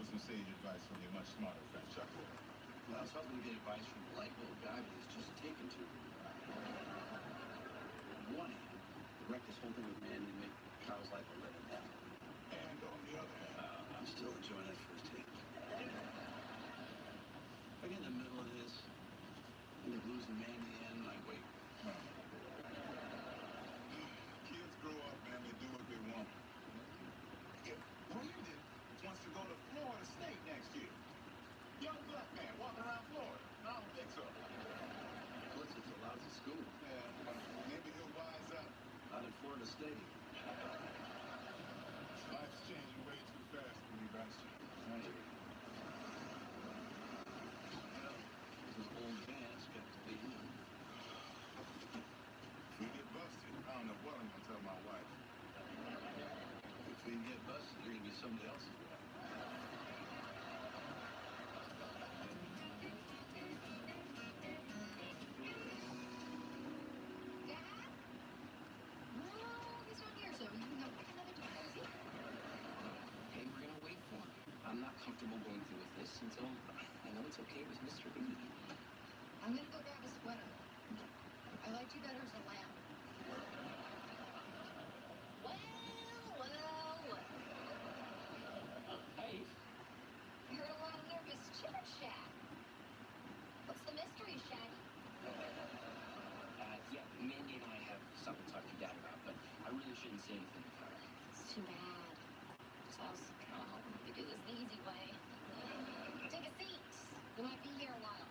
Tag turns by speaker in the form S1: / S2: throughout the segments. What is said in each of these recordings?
S1: for some sage advice from your much smarter friend, Chuck.
S2: Well, I was hoping to get advice from a light little guy, but he's just taken to it. On one hand, the wreck this whole thing with Mandy and make Kyle's life a living hell.
S1: And on the other hand,
S2: I'm still enjoying that first take. If I get in the middle of this, end up losing Mandy in the end, I wait.
S1: Kids grow up, man, they do what they want. If Brandon wants to go to Florida State next year, young black man walking around Florida, I don't think so.
S2: Plus, it's a lousy school.
S1: Yeah, maybe he'll wise up.
S2: Not at Florida State.
S1: Life's changing way too fast for me, Baxter.
S2: Right. Well, this old man's got to be him.
S1: If we get busted, I don't know what I'm going to tell my wife.
S2: If we get busted, you're going to be somebody else's wife.
S3: Dad? No, he's not here, so you can go pick another time. Is he?
S4: Hey, we're gonna wait for him. I'm not comfortable going through with this until I know it's okay with Mr. B.
S3: I'm gonna go grab a sweater. I liked you better as a lamb. Well.
S4: Hey.
S3: I heard a lot of nervous chitter-chat. What's the mystery, Shaggy?
S4: Yeah, Mandy and I have something to talk to your dad about, but I really shouldn't say anything to her.
S3: It's too bad. So I was hoping to do this the easy way. Take a seat. We might be here a while.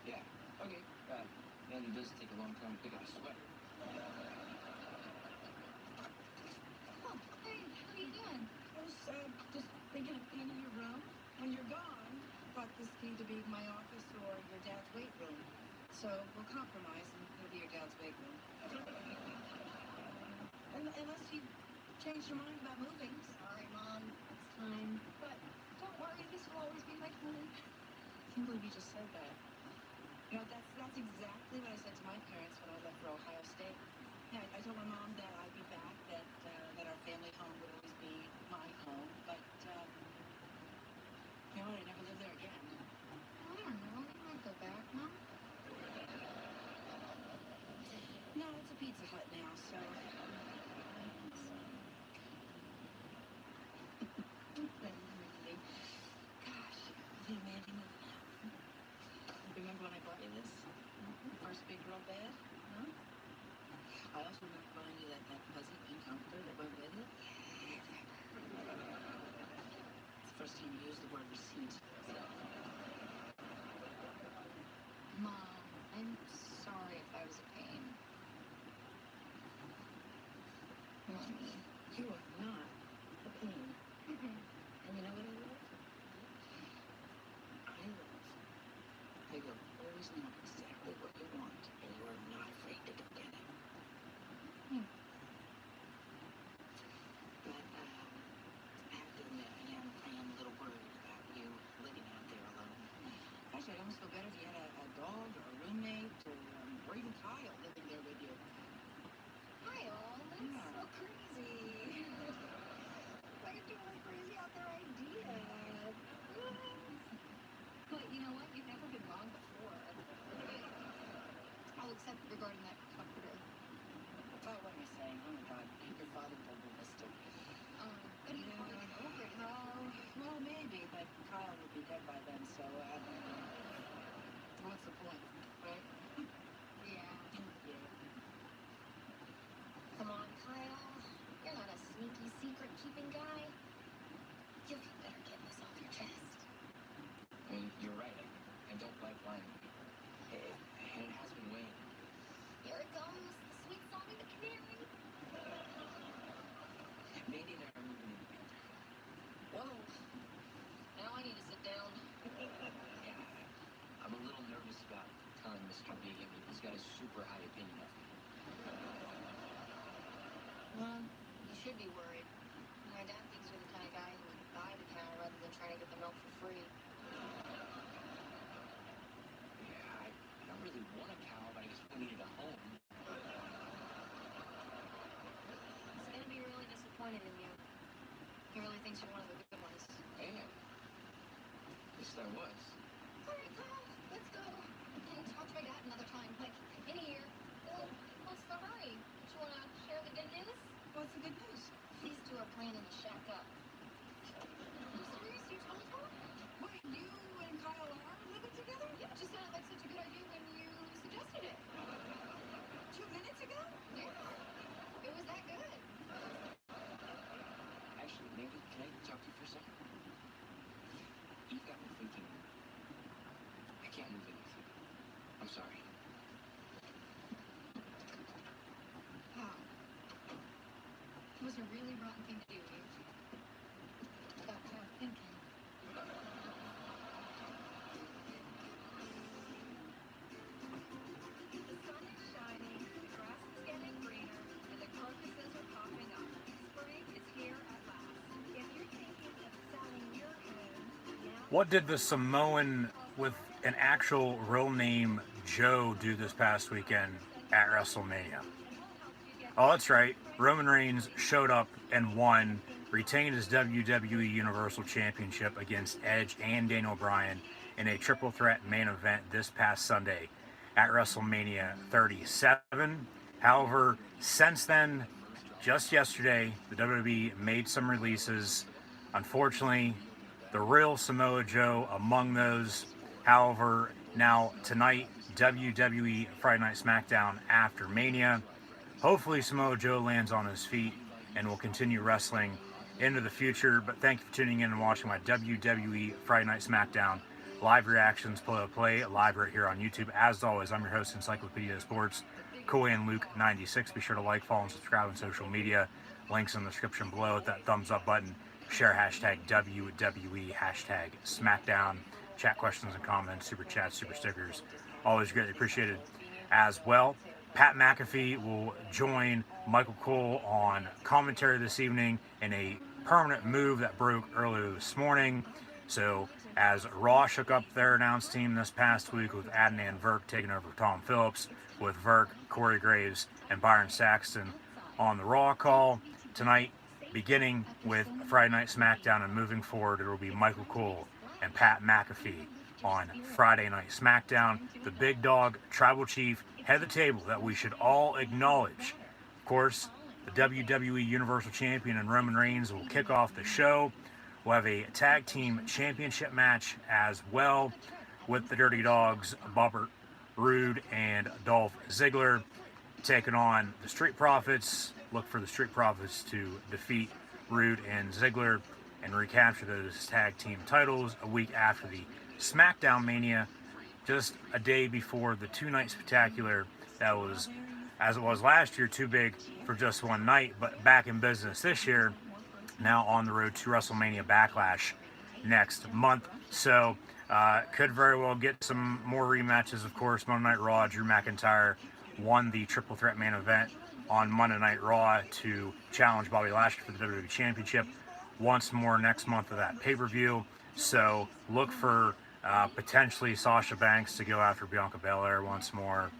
S4: Yeah, okay. Mandy does take a long time to pick out a sweater.
S3: Oh, hey, what are you doing?
S5: I was just thinking of cleaning your room. When you're gone, I thought this could either be my office or your dad's weight room. So we'll compromise and it'll be your dad's weight room. Unless you changed your mind about moving.
S3: Sorry, Mom. It's time. But don't worry, this will always be my home.
S5: I can't believe you just said that. You know, that's exactly what I said to my parents when I left for Ohio State. Yeah, I told my mom that I'd be back, that our family home would always be my home, but, you know what, I'd never live there again.
S3: I don't know. You might go back, Mom.
S5: No, it's a Pizza Hut now, so... Gosh, the Mandy moving out. Remember when I bought you this? First big girl bed? Huh? I also remember buying you that fuzzy pink comforter that went with it. It's the first time you used the word receipt.
S3: Mom, I'm sorry if I was a pain. Mommy.
S5: You are not a pain. And you know what I love? I love how you always know exactly what you want, and you are not afraid to go get it. But, I have to admit, I am a little worried about you living out there alone. Actually, I'd almost feel better if you had a dog or a roommate or even Kyle living there with you.
S3: Kyle, that's so crazy. Why are you doing this crazy out there idea? But you know what? You've never been wrong before. I'll accept regarding that comforter.
S5: Oh, what am I saying? Oh my God, your father told me this too.
S3: But he'd probably get over it.
S5: Well, maybe, but Kyle would be dead by then, so, what's the point, right?
S3: Yeah.
S5: Yeah.
S3: Come on, Kyle. You're not a sneaky secret-keeping guy. You'll feel better getting this off your chest.
S4: I mean, you're right. I don't like lying. And it has been weighing.
S3: Here it comes, the sweet song of the canary.
S4: Mandy and I are moving in together.
S3: Whoa. Now I need to sit down.
S4: Yeah, I'm a little nervous about telling Mr. B. I mean, he's got a super high opinion of me.
S3: Well, you should be worried. My dad thinks you're the kind of guy who would buy the cow rather than try to get the milk for free.
S4: Yeah, I don't really want a cow, but I just really needed a home.
S3: He's gonna be really disappointed in you. He really thinks you're one of the good ones.
S4: Hey, least I was.
S3: All right, Kyle, let's go. And talk to my dad another time, like in a year. Well, what's the hurry? Do you want to share the good news?
S5: What's the good news?
S3: These two are planning to shack up. You serious? You told her?
S5: Wait, you and Kyle are living together?
S3: Yeah, it just sounded like such a good idea when you suggested it.
S5: 2 minutes ago?
S3: Yeah, it was that good.
S4: Actually, maybe, can I talk to you for a second? You've got me thinking. I can't move in with you. I'm sorry.
S3: Wow. It was a really rotten thing to do, Eve. Got Kyle thinking.
S5: The sun is shining, the grass is getting greener, and the crocuses are popping up. Spring is here at last. If you're thinking of selling your home, now...
S6: What did the Samoan with an actual real name Joe do this past weekend at WrestleMania? Oh, that's right. Roman Reigns showed up and won, retained his WWE Universal Championship against Edge and Daniel Bryan in a triple threat main event this past Sunday at WrestleMania 37. However, since then, just yesterday, the WWE made some releases. Unfortunately, the real Samoa Joe among those. However, now tonight, WWE Friday Night SmackDown after Mania. Hopefully Samoa Joe lands on his feet and will continue wrestling into the future. But thank you for tuning in and watching my WWE Friday Night SmackDown live reactions play live right here on YouTube. As always, I'm your host, Encyclopedia of Sports, Coyan Luke 96. Be sure to like, follow, and subscribe on social media. Links in the description below. Hit that thumbs up button. Share hashtag WWE, hashtag SmackDown. Chat questions and comments, super chats, super stickers. Always greatly appreciated as well. Pat McAfee will join Michael Cole on commentary this evening in a permanent move that broke earlier this morning. So as Raw shook up their announced team this past week with Adnan Virk taking over Tom Phillips, with Virk, Corey Graves, and Byron Saxton on the Raw call, tonight, beginning with Friday Night SmackDown and moving forward, it will be Michael Cole and Pat McAfee on Friday Night SmackDown. The big dog, tribal chief, head of the table that we should all acknowledge. Of course, the WWE Universal Champion and Roman Reigns will kick off the show. We'll have a tag team championship match as well with the Dirty Dogs, Bobby Roode and Dolph Ziggler, taking on the Street Profits. Look for the Street Profits to defeat Roode and Ziggler and recapture those tag team titles a week after the SmackDown Mania, just a day before the two-night spectacular that was, as it was last year, too big for just one night, but back in business this year, now on the road to WrestleMania Backlash next month. So could very well get some more rematches. Of course, Monday Night Raw, Drew McIntyre won the triple threat main event on Monday Night Raw to challenge Bobby Lashley for the WWE Championship once more next month of that pay-per-view. So look for potentially Sasha Banks to go after Bianca Belair once more.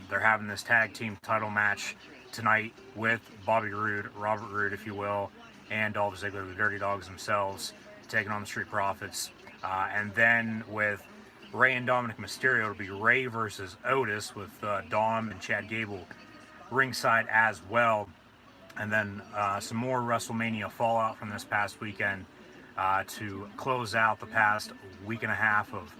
S6: They're having this tag team title match tonight with Bobby Roode, Robert Roode, if you will, and Dolph Ziggler, the Dirty Dogs themselves, taking on the Street Profits. And then with Rey and Dominic Mysterio, it'll be Rey versus Otis with Dom and Chad Gable ringside as well. And then some more WrestleMania fallout from this past weekend to close out the past week and a half of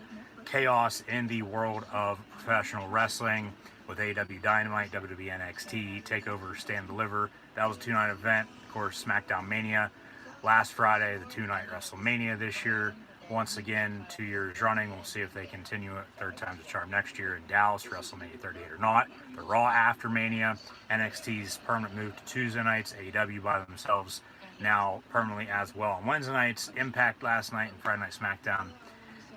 S6: chaos in the world of professional wrestling with AEW Dynamite, WWE NXT, TakeOver, Stand Deliver. That was a two-night event. Of course, SmackDown Mania last Friday, the two-night WrestleMania this year. Once again, 2 years running. We'll see if they continue it third time's a charm next year in Dallas for WrestleMania 38 or not. The Raw after Mania, NXT's permanent move to Tuesday nights, AEW by themselves now permanently as well on Wednesday nights, Impact last night, and Friday Night SmackDown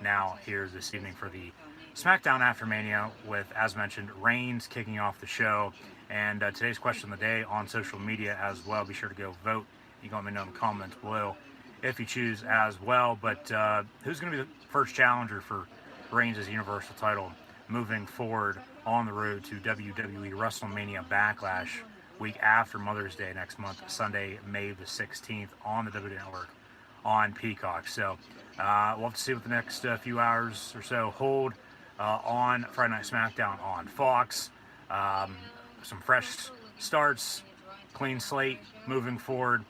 S6: now here this evening for the SmackDown after Mania with, as mentioned, Reigns kicking off the show. And today's question of the day on social media as well. Be sure to go vote. You can let me know in the comments below if you choose as well. But who's going to be the first challenger for Reigns' Universal title moving forward on the road to WWE WrestleMania Backlash week after Mother's Day next month, Sunday, May the 16th on the WWE Network on Peacock. So we'll have to see what the next few hours or so hold on Friday Night SmackDown on Fox. Some fresh starts, clean slate moving forward.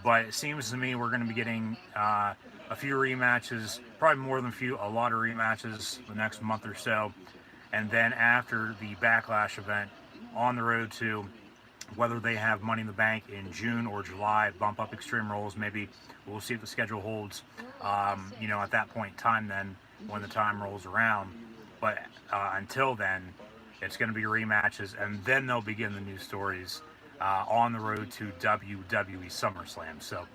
S6: But it seems to me we're going to be getting a few rematches, probably more than a few, a lot of rematches the next month or so. And then after the Backlash event, on the road to whether they have Money in the Bank in June or July, bump up Extreme Rules. Maybe we'll see if the schedule holds, at that point in time then, when the time rolls around. But until then, it's going to be rematches, and then they'll begin the new stories on the road to WWE SummerSlam. So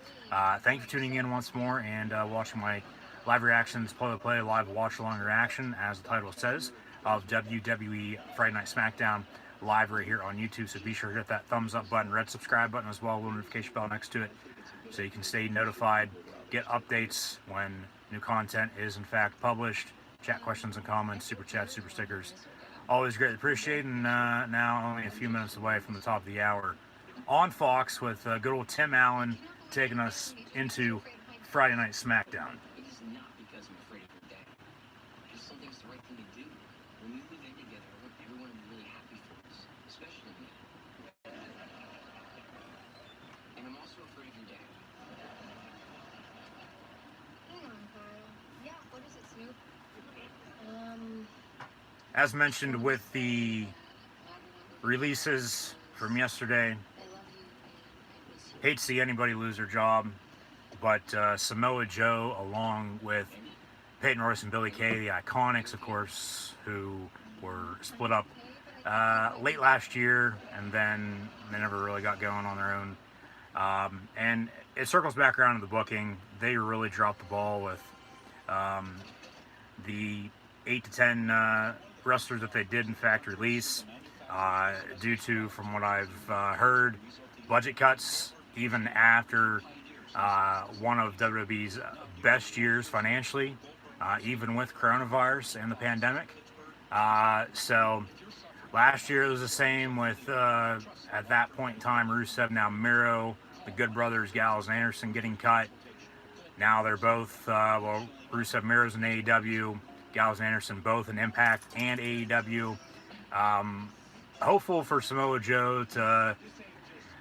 S6: thank you for tuning in once more and watching my live reactions, play-by-play, live watch-along reaction, as the title says, of WWE Friday Night SmackDown live right here on YouTube. So be sure to hit that thumbs up button, red subscribe button as well, little notification bell next to it, so you can stay notified, get updates when new content is in fact published, chat questions and comments, super chats, super stickers. Always greatly appreciated. And now only a few minutes away from the top of the hour on Fox with good old Tim Allen taking us into Friday Night SmackDown.
S4: It is not because I'm afraid of your dad. Because something's the right thing to do. When we move in together, I want everyone to be really happy for us, especially me. And I'm also afraid of your dad.
S3: Hang on, Kyle. Yeah, what is it, Snoop?
S6: As mentioned with the releases from yesterday, hate to see anybody lose their job, but Samoa Joe, along with Peyton Royce and Billy Kay, the Iconics, of course, who were split up late last year, and then they never really got going on their own. And it circles back around to the booking. They really dropped the ball with the 8 to 10 wrestlers that they did in fact release, due to, from what I've heard, budget cuts, even after one of WWE's best years financially, even with coronavirus and the pandemic. So last year it was the same with, at that point in time, Rusev, now Miro, the Good Brothers, Gallows and Anderson getting cut. Now they're both, Rusev, Miro's in AEW, Gallows and Anderson both in Impact and AEW. Hopeful for Samoa Joe to,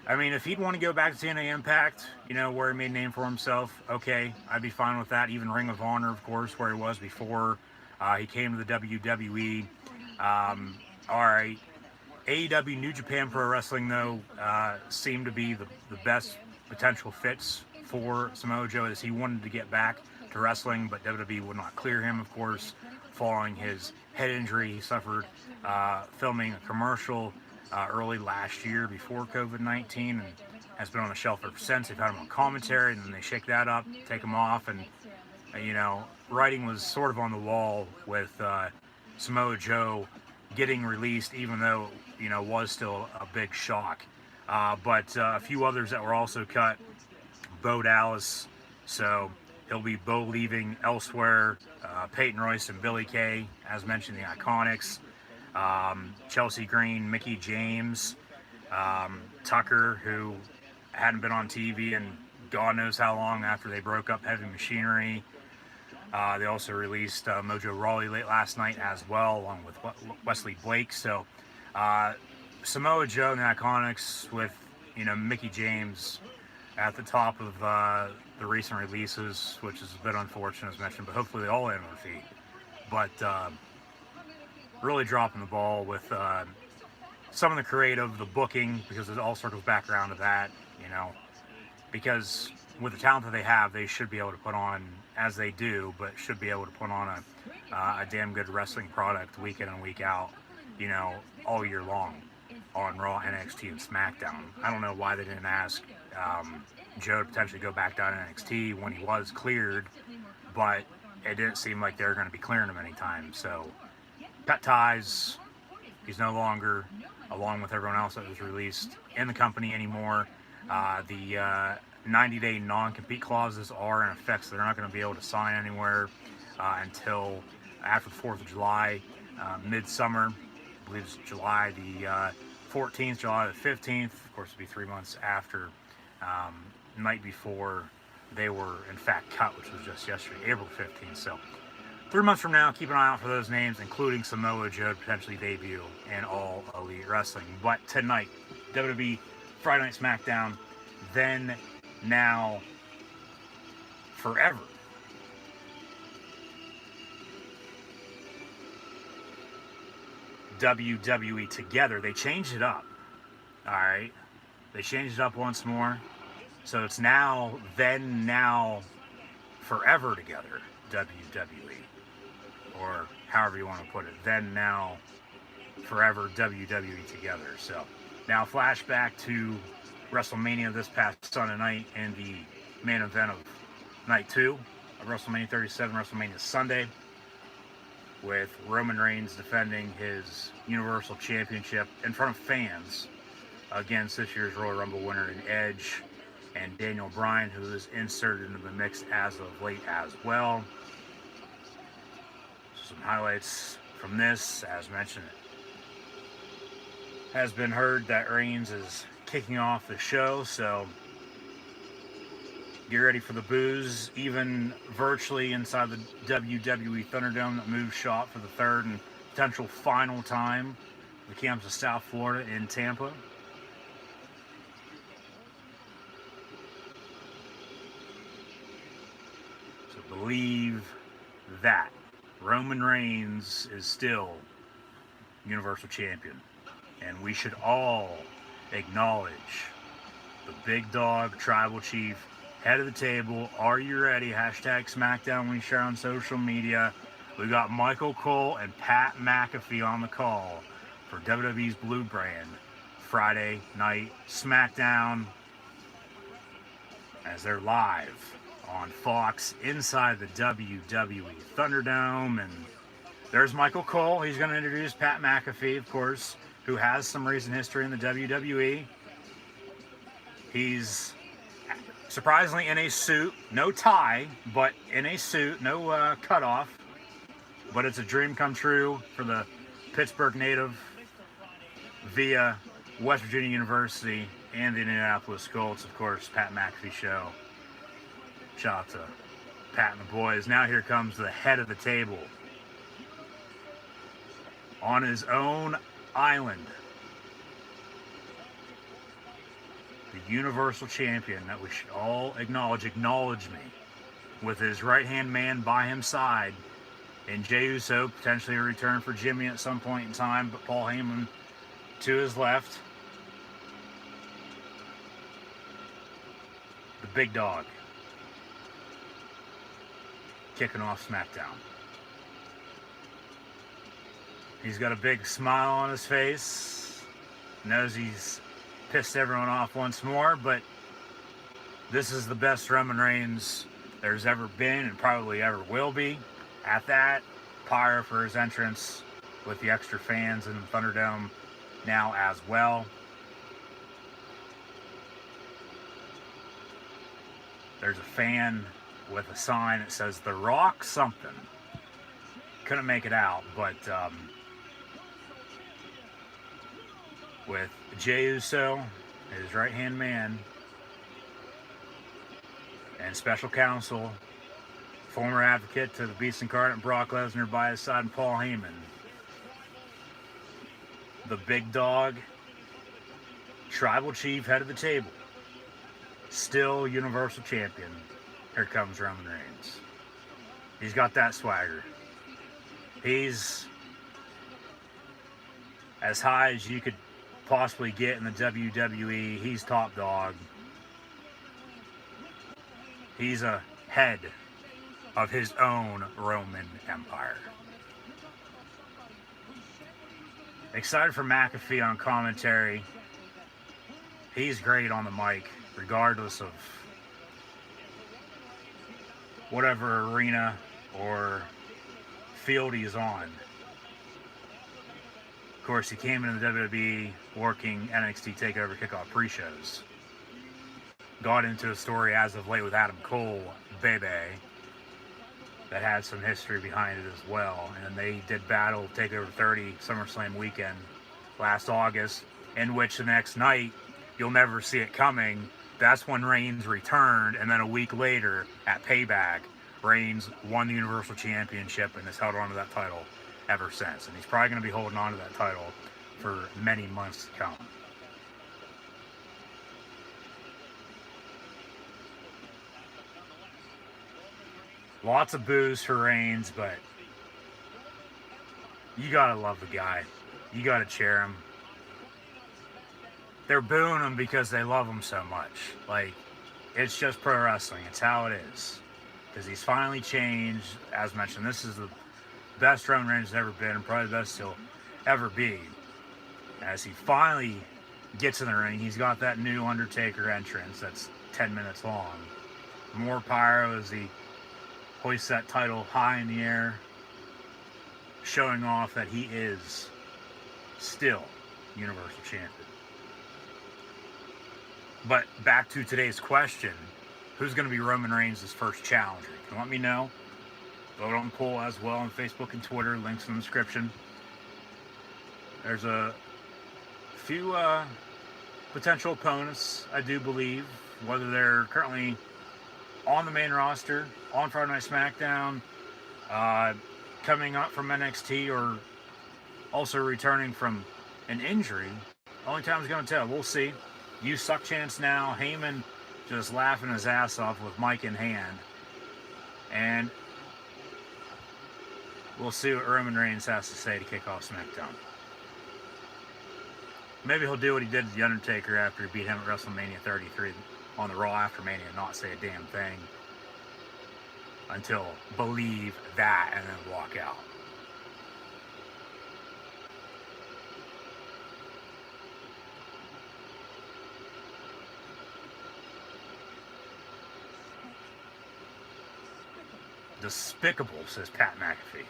S6: if he'd want to go back to TNA Impact, where he made a name for himself, okay, I'd be fine with that. Even Ring of Honor, of course, where he was before he came to the WWE. All right. AEW, New Japan Pro Wrestling, though, seemed to be the best potential fits for Samoa Joe, as he wanted to get back to wrestling, but WWE would not clear him, of course, following his head injury he suffered filming a commercial early last year before COVID-19, and has been on the shelf ever since. They've had him on commentary, and then they shake that up, take him off, and writing was sort of on the wall with Samoa Joe getting released, even though was still a big shock. But a few others that were also cut. Bo Dallas, so he'll be Bo leaving elsewhere. Peyton Royce and Billy Kay, as mentioned, the Iconics. Chelsea Green, Mickey James, Tucker, who hadn't been on TV in God knows how long after they broke up Heavy Machinery. They also released Mojo Rawley late last night as well, along with Wesley Blake. So Samoa Joe and the Iconics, with Mickey James at the top of the recent releases, which is a bit unfortunate as mentioned, but hopefully they all end on their feet. But really dropping the ball with some of the creative, the booking, because it all circles back around to that, because with the talent that they have, they should be able to put on, as they do, but should be able to put on a damn good wrestling product week in and week out, all year long on Raw, NXT, and SmackDown. I don't know why they didn't ask Joe to potentially go back down to NXT when he was cleared, but it didn't seem like they were going to be clearing him anytime. So cut ties. He's no longer, along with everyone else that was released, in the company anymore. The 90-day non-compete clauses are in effect, so they're not going to be able to sign anywhere until after the 4th of July, midsummer. I believe it's July the 14th, July the 15th. Of course, it'll be 3 months after, night before they were in fact cut, which was just yesterday, April 15th. So 3 months from now, keep an eye out for those names, including Samoa Joe to potentially debut in All Elite Wrestling. But tonight, WWE Friday Night SmackDown, then, now, forever. WWE together. They changed it up. All right. They changed it up once more. So it's now, then, now, forever together. WWE. Or however you want to put it. Then, now, forever WWE together. So now flashback to WrestleMania this past Sunday night and the main event of night 2 of WrestleMania 37, WrestleMania Sunday, with Roman Reigns defending his Universal Championship in front of fans against this year's Royal Rumble winner in Edge and Daniel Bryan, who is inserted into the mix as of late as well. Some highlights from this, as mentioned, has been heard that Reigns is kicking off the show, so get ready for the boos, even virtually inside the WWE Thunderdome that moves shot for the third and potential final time the camps of South Florida in Tampa. So believe that Roman Reigns is still Universal Champion. And we should all acknowledge the big dog, tribal chief, head of the table. Are you ready? Hashtag SmackDown we share on social media. We got Michael Cole and Pat McAfee on the call for WWE's Blue Brand Friday Night SmackDown, as they're live on Fox inside the WWE Thunderdome. And there's Michael Cole. He's going to introduce Pat McAfee, of course, who has some recent history in the WWE. He's surprisingly in a suit, no tie, but in a suit, no cutoff. But it's a dream come true for the Pittsburgh native via West Virginia University and the Indianapolis Colts. Of course, Pat McAfee Show. Shout out to Pat and the boys. Now here comes the head of the table. On his own island, the Universal Champion that we should all acknowledge me, with his right-hand man by his side, and Jey Uso, potentially a return for Jimmy at some point in time, but Paul Heyman to his left. The big dog kicking off SmackDown. He's got a big smile on his face, knows he's pissed everyone off once more, but this is the best Roman Reigns there's ever been and probably ever will be. At that, pyre for his entrance with the extra fans in the Thunderdome now as well. There's a fan with a sign that says The Rock something. Couldn't make it out, but with Jey Uso, his right-hand man, and special counsel, former advocate to the Beast Incarnate Brock Lesnar by his side, and Paul Heyman. The big dog, tribal chief, head of the table, still Universal Champion. Here comes Roman Reigns. He's got that swagger. He's as high as you could possibly get in the WWE. He's top dog. He's a head of his own Roman Empire. Excited for McAfee on commentary. He's great on the mic, regardless of whatever arena or field he's on. Of course, he came into the WWE working NXT TakeOver Kickoff pre-shows. Got into a story as of late with Adam Cole, Bebe, that had some history behind it as well. And they did battle TakeOver 30 SummerSlam weekend last August, in which the next night, you'll never see it coming, that's when Reigns returned, and then a week later at Payback, Reigns won the Universal Championship and has held on to that title ever since. And he's probably going to be holding on to that title for many months to come. Lots of boos for Reigns, but you gotta love the guy. You gotta cheer him. They're booing him because they love him so much. Like, it's just pro wrestling. It's how it is. Because he's finally changed. As mentioned, this is the best Roman Reigns has ever been, and probably the best he'll ever be. As he finally gets in the ring, he's got that new Undertaker entrance that's 10 minutes long. More pyro as he hoists that title high in the air, showing off that he is still Universal Champion. But back to today's question, who's going to be Roman Reigns' first challenger? You can let me know. Vote on the poll as well on Facebook and Twitter. Links in the description. There's a few potential opponents, I do believe, whether they're currently on the main roster, on Friday Night SmackDown, coming up from NXT, or also returning from an injury. Only time's going to tell. We'll see. You suck chance now. Heyman just laughing his ass off with mic in hand. And we'll see what Roman Reigns has to say to kick off SmackDown. Maybe he'll do what he did to The Undertaker after he beat him at WrestleMania 33 on the Raw after Mania and not say a damn thing until believe that and then walk out. Despicable, says Pat McAfee.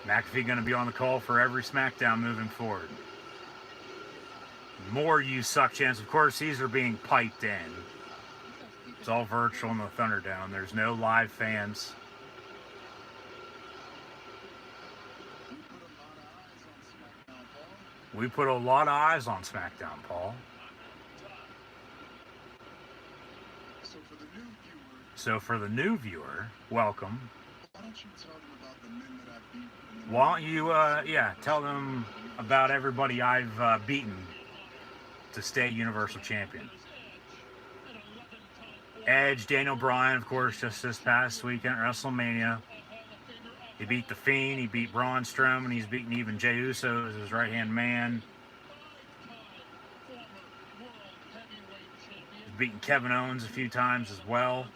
S6: McAfee going to be on the call for every SmackDown moving forward. More you suck chance. Of course, these are being piped in. It's all virtual in the Thunderdome. There's no live fans. We put a lot of eyes on SmackDown, Paul. So for the new viewer, welcome.
S1: Why don't you tell them about the men that I beat?
S6: Why don't you, tell them about everybody I've beaten to stay Universal Champion. Edge, Daniel Bryan, of course, just this past weekend at WrestleMania. He beat The Fiend, he beat Braun Strowman, he's beaten even Jey Uso as his right-hand man. He's beaten Kevin Owens a few times as well.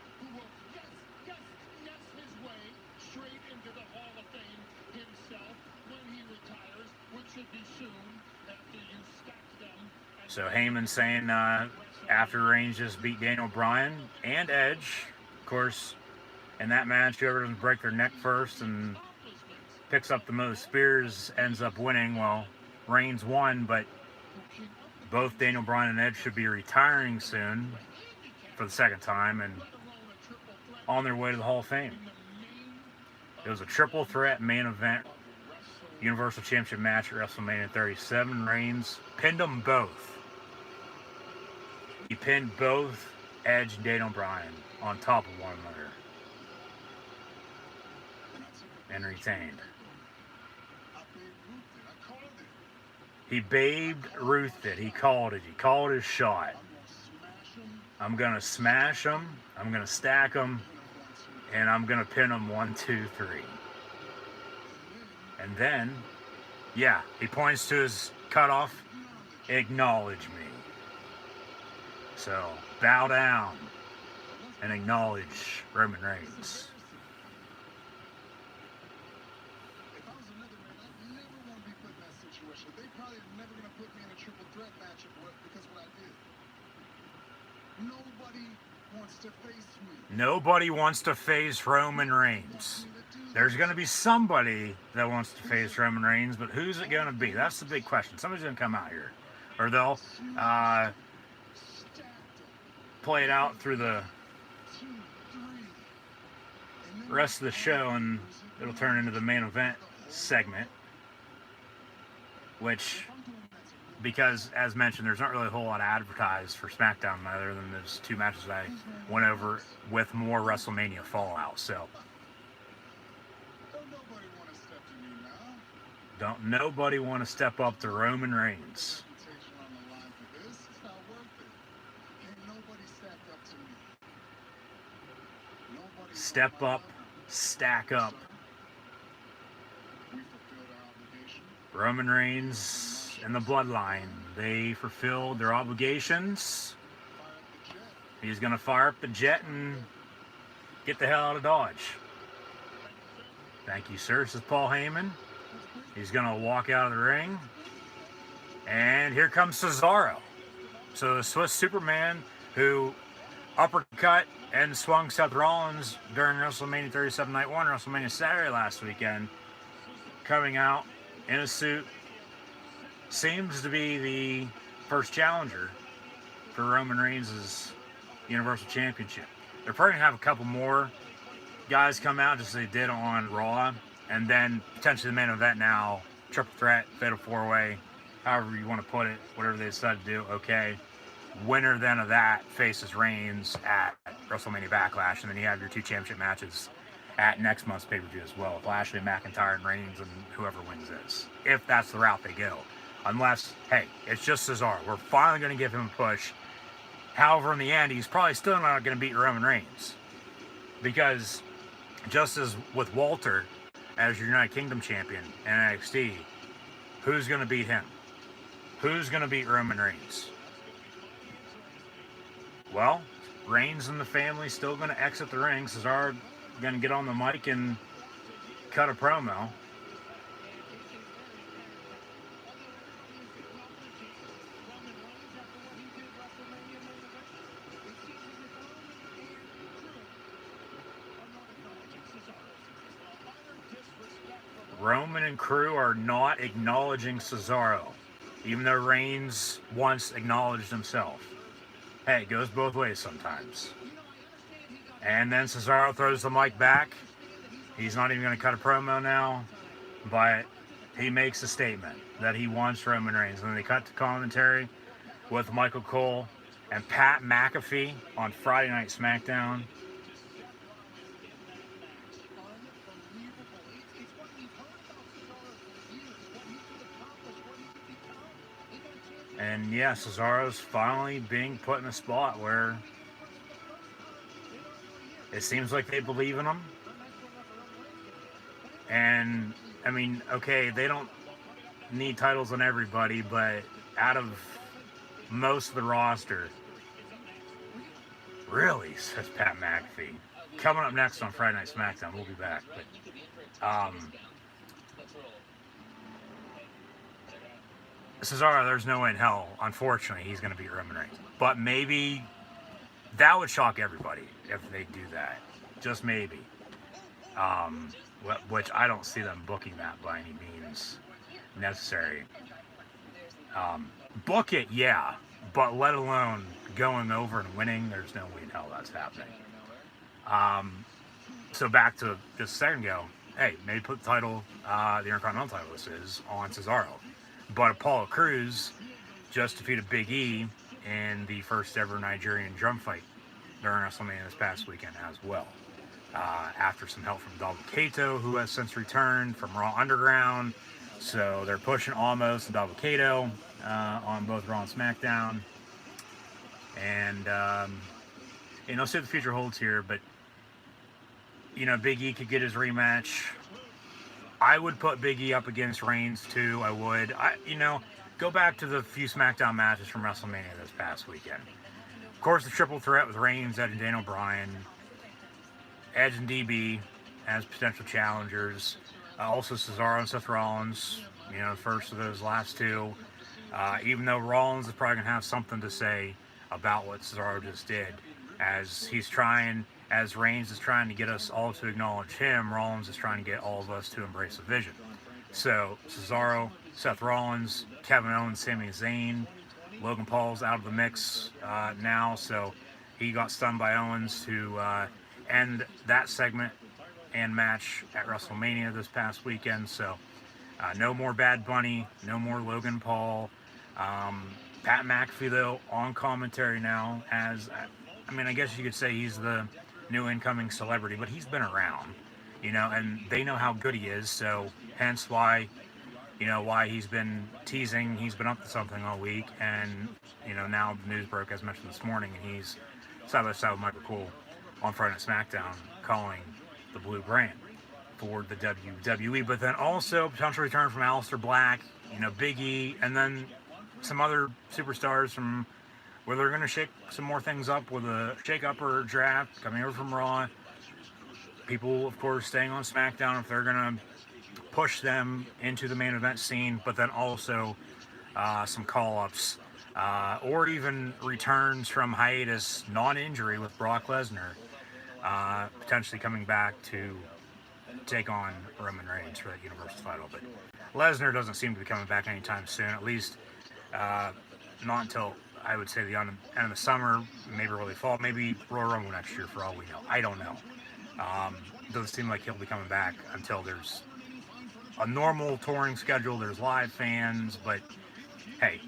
S6: So Heyman saying after Reigns just beat Daniel Bryan and Edge, of course, in that match, whoever doesn't break their neck first and picks up the most spears ends up winning. Well, Reigns won, but both Daniel Bryan and Edge should be retiring soon for the second time and on their way to the Hall of Fame. It was a triple threat main event Universal Championship match at WrestleMania 37. Reigns pinned them both. He pinned both Edge and Daniel Bryan on top of one another and retained. He Babe Ruthed it. He called it. He called his shot. I'm going to smash him. I'm going to stack him. And I'm going to pin him 1, 2, 3. And then, yeah, he points to his cutoff. Acknowledge me. So, bow down and acknowledge Roman Reigns.
S1: If I was another man, I'd never want to be put in that situation. They probably are never going to put me in a triple threat match because of what I did. Nobody wants to face me.
S6: Nobody wants to face Roman Reigns. There's going to be somebody that wants to face Roman Reigns, but who's it going to be? That's the big question. Somebody's going to come out here. Or they'll play it out through the rest of the show, and it'll turn into the main event segment, which because, as mentioned, there's not really a whole lot advertised for SmackDown other than those 2 matches I went over with more WrestleMania fallout. So, don't nobody want to step up to Roman Reigns. Step up, stack up. Roman Reigns and the Bloodline, they fulfilled their obligations. He's going to fire up the jet and get the hell out of Dodge. Thank you, sir, says Paul Heyman. He's going to walk out of the ring. And here comes Cesaro. So the Swiss Superman, who uppercut and swung Seth Rollins during WrestleMania 37 Night 1, WrestleMania Saturday last weekend, coming out in a suit, seems to be the first challenger for Roman Reigns' Universal Championship. They're probably going to have a couple more guys come out, just as they did on Raw, and then potentially the main event now, triple threat, fatal 4-way, however you want to put it, whatever they decide to do, okay. Winner then of that faces Reigns at WrestleMania Backlash, and then you have your 2 championship matches at next month's pay-per-view as well, with Lashley, McIntyre, and Reigns, and whoever wins this, if that's the route they go. Unless, hey, it's just Cesaro. We're finally going to give him a push. However, in the end, he's probably still not going to beat Roman Reigns. Because just as with Walter as your United Kingdom champion in NXT, who's going to beat him? Who's going to beat Roman Reigns? Well, Reigns and the family still going to exit the ring. Cesaro going to get on the mic and cut a promo. Roman and crew are not acknowledging Cesaro, even though Reigns once acknowledged himself. Hey, it goes both ways sometimes. And then Cesaro throws the mic back. He's not even going to cut a promo now, but he makes a statement that he wants Roman Reigns. And then they cut to commentary with Michael Cole and Pat McAfee on Friday Night SmackDown. And yeah, Cesaro's finally being put in a spot where it seems like they believe in him. And, I mean, okay, they don't need titles on everybody, but out of most of the roster, really, says Pat McAfee. Coming up next on Friday Night SmackDown, we'll be back. But, Cesaro, there's no way in hell, unfortunately, he's going to beat Roman Reigns. But maybe that would shock everybody if they do that. Just maybe. Which I don't see them booking that by any means necessary. Book it, yeah. But let alone going over and winning, there's no way in hell that's happening. So back to just a second ago. Hey, maybe put the title, the Intercontinental title this is, on Cesaro. But Apollo Crews just defeated Big E in the first ever Nigerian drum fight during WrestleMania this past weekend as well. After some help from Dalton Kato, who has since returned from Raw Underground. So they're pushing Almost and Dalton Kato on both Raw and SmackDown. And, see what the future holds here. But, Big E could get his rematch. I would put Big E up against Reigns too. I would. Go back to the few SmackDown matches from WrestleMania this past weekend. Of course, the triple threat with Reigns, Edge, and Daniel Bryan. Edge and DB as potential challengers. Also Cesaro and Seth Rollins. First of those last two. Even though Rollins is probably going to have something to say about what Cesaro just did. As Reigns is trying to get us all to acknowledge him, Rollins is trying to get all of us to embrace the vision. So, Cesaro, Seth Rollins, Kevin Owens, Sami Zayn, Logan Paul's out of the mix now, so he got stunned by Owens to end that segment and match at WrestleMania this past weekend. So, no more Bad Bunny, no more Logan Paul. Pat McAfee, though, on commentary now as, I mean, I guess you could say he's the new incoming celebrity, but he's been around, and they know how good he is, so hence why, why he's been teasing, he's been up to something all week, and, now the news broke, as mentioned this morning, and he's side by side with Michael Cole on Friday Night SmackDown calling the blue brand for the WWE, but then also potential return from Aleister Black, Big E, and then some other superstars from where they're going to shake some more things up with a shake-up or draft coming over from Raw. People, of course, staying on SmackDown if they're going to push them into the main event scene, but then also some call-ups or even returns from hiatus, non-injury with Brock Lesnar, potentially coming back to take on Roman Reigns for that Universal title. But Lesnar doesn't seem to be coming back anytime soon, at least not until, I would say, the end of the summer, maybe early fall, maybe Royal Rumble next year for all we know. I don't know. Doesn't seem like he'll be coming back until there's a normal touring schedule, there's live fans, but hey,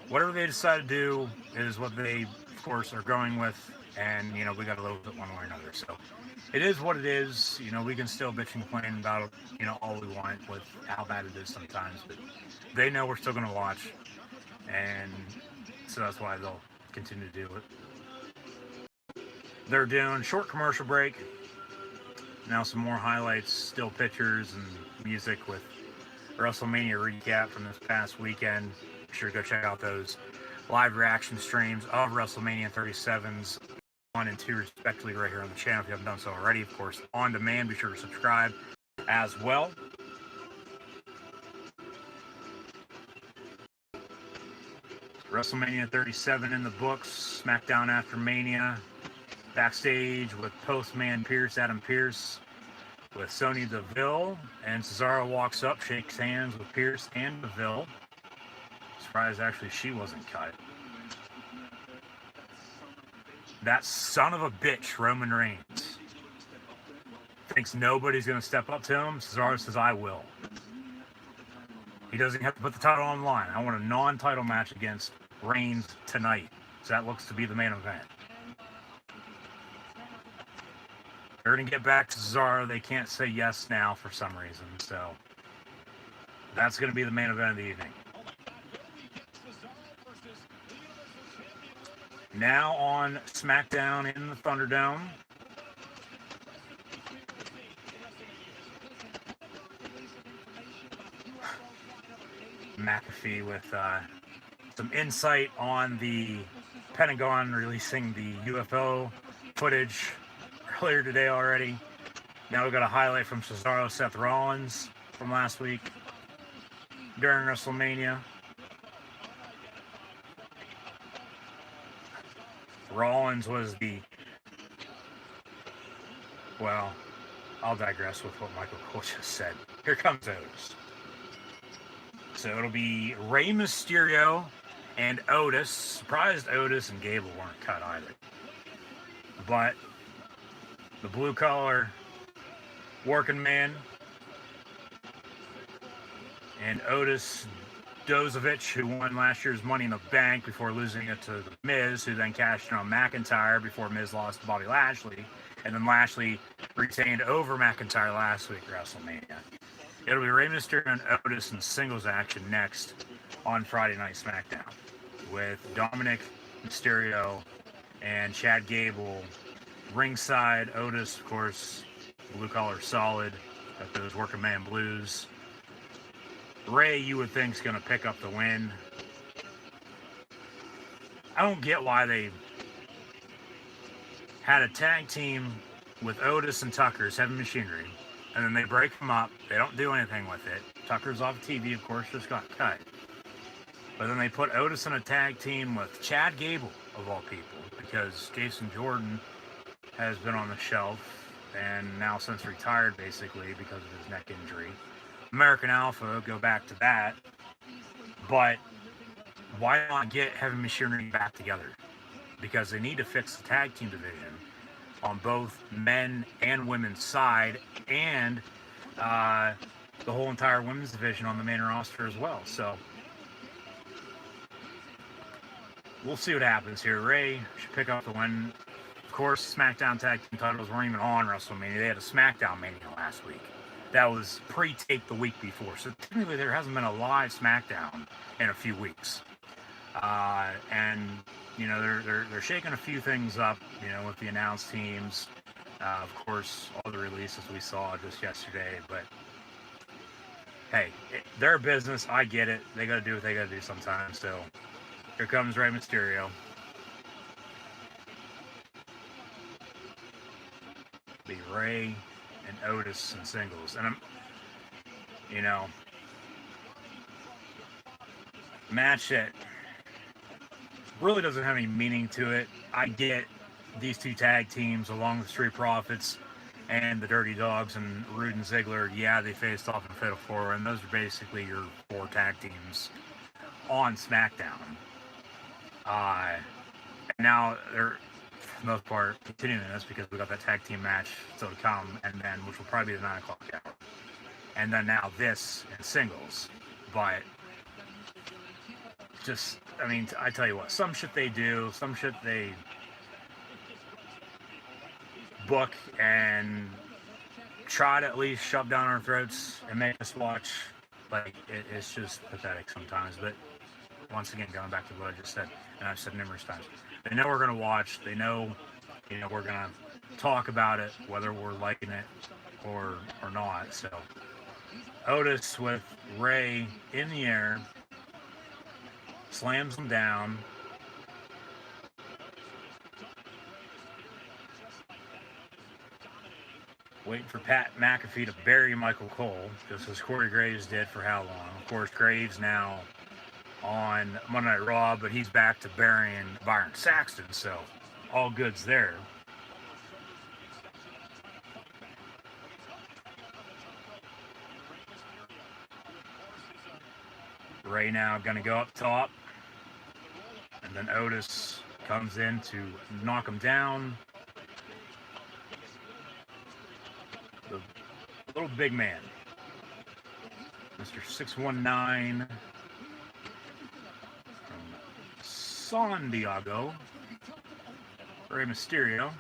S6: whatever they decide to do is what they, of course, are going with, and, we got to live with it one way or another. So it is what it is. We can still bitch and complain about, all we want with how bad it is sometimes, but they know we're still going to watch, and so that's why they'll continue to do it. They're doing short commercial break. Now some more highlights, still pictures and music with WrestleMania recap from this past weekend. Be sure to go check out those live reaction streams of WrestleMania 37's 1 and 2 respectively right here on the channel if you haven't done so already. Of course, on demand, be sure to subscribe as well. WrestleMania 37 in the books, SmackDown after Mania, backstage with Postman Pierce, Adam Pierce, with Sonya Deville, and Cesaro walks up, shakes hands with Pierce and Deville. Surprised actually she wasn't cut. That son of a bitch, Roman Reigns, thinks nobody's going to step up to him. Cesaro says, I will. He doesn't have to put the title on the line. I want a non-title match against Reigns tonight. So that looks to be the main event. They're going to get back to Cesaro. They can't say yes now for some reason. So that's going to be the main event of the evening. Now on SmackDown in the Thunderdome. McAfee with some insight on the Pentagon releasing the UFO footage earlier today already. Now we've got a highlight from Cesaro, Seth Rollins from last week during WrestleMania. Rollins was well, I'll digress with what Michael Cole just said. Here comes Otis. So it'll be Rey Mysterio and Otis. Surprised Otis and Gable weren't cut either. But the blue collar working man and Otis Dozovich, who won last year's Money in the Bank before losing it to The Miz, who then cashed in on McIntyre before Miz lost to Bobby Lashley, and then Lashley retained over McIntyre last week at WrestleMania. It'll be Rey Mysterio and Otis in singles action next on Friday Night SmackDown, with Dominic Mysterio and Chad Gable ringside. Otis, of course, blue collar solid, got those working man blues. Ray, you would think, is going to pick up the win. I don't get why they had a tag team with Otis and Tucker's Heavy Machinery, and then they break them up. They don't do anything with it. Tucker's off TV, of course, just got cut. But then they put Otis in a tag team with Chad Gable, of all people, because Jason Jordan has been on the shelf and now since retired, basically, because of his neck injury. American Alpha, go back to that. But why not get Heavy Machinery back together? Because they need to fix the tag team division on both men and women's side, and the whole entire women's division on the main roster as well. So we'll see what happens here. Ray should pick up the win. Of course, SmackDown Tag Team titles weren't even on WrestleMania. They had a SmackDown Mania last week. That was pre-taped the week before. So technically there hasn't been a live SmackDown in a few weeks. And, you know, they're shaking a few things up, you know, with the announced teams. Of course, all the releases we saw just yesterday. But, hey, their business. I get it. They got to do what they got to do sometimes. So here comes Rey Mysterio. Be Ray and Otis in singles. And I'm, you know, match that really doesn't have any meaning to it. I get these two tag teams along with Street Profits and the Dirty Dogs and Rude and Ziggler. Yeah, they faced off in Fatal 4, and those are basically your 4 tag teams on SmackDown. And now they're, for the most part, continuing this because we got that tag team match still to come, and then which will probably be the 9 o'clock hour. And then now this in singles. But just, I mean, I tell you what, some shit they do, some shit they book and try to at least shove down our throats and make us watch. Like, it's just pathetic sometimes. But once again, going back to what I just said, and I've said numerous times, they know we're going to watch. They know, you know, we're going to talk about it, whether we're liking it or not. So, Otis with Ray in the air, slams him down. Waiting for Pat McAfee to bury Michael Cole, just as Corey Graves did for how long. Of course, Graves now on Monday Night Raw, but he's back to burying Byron Saxton, so all goods there. Ray now going to go up top, and then Otis comes in to knock him down. The little big man, Mr. 619 from San Diego, Rey Mysterio.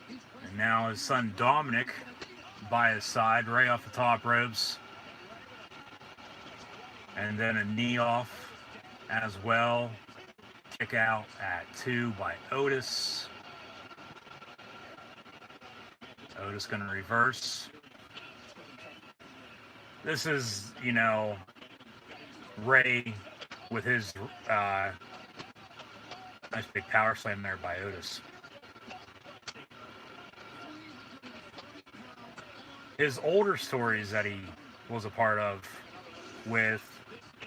S6: And now his son Dominic by his side, Ray off the top ropes. And then a knee off as well. Kick out at 2 by Otis. Otis going to reverse. This is, you know, Ray with his nice big power slam there by Otis. His older stories that he was a part of with,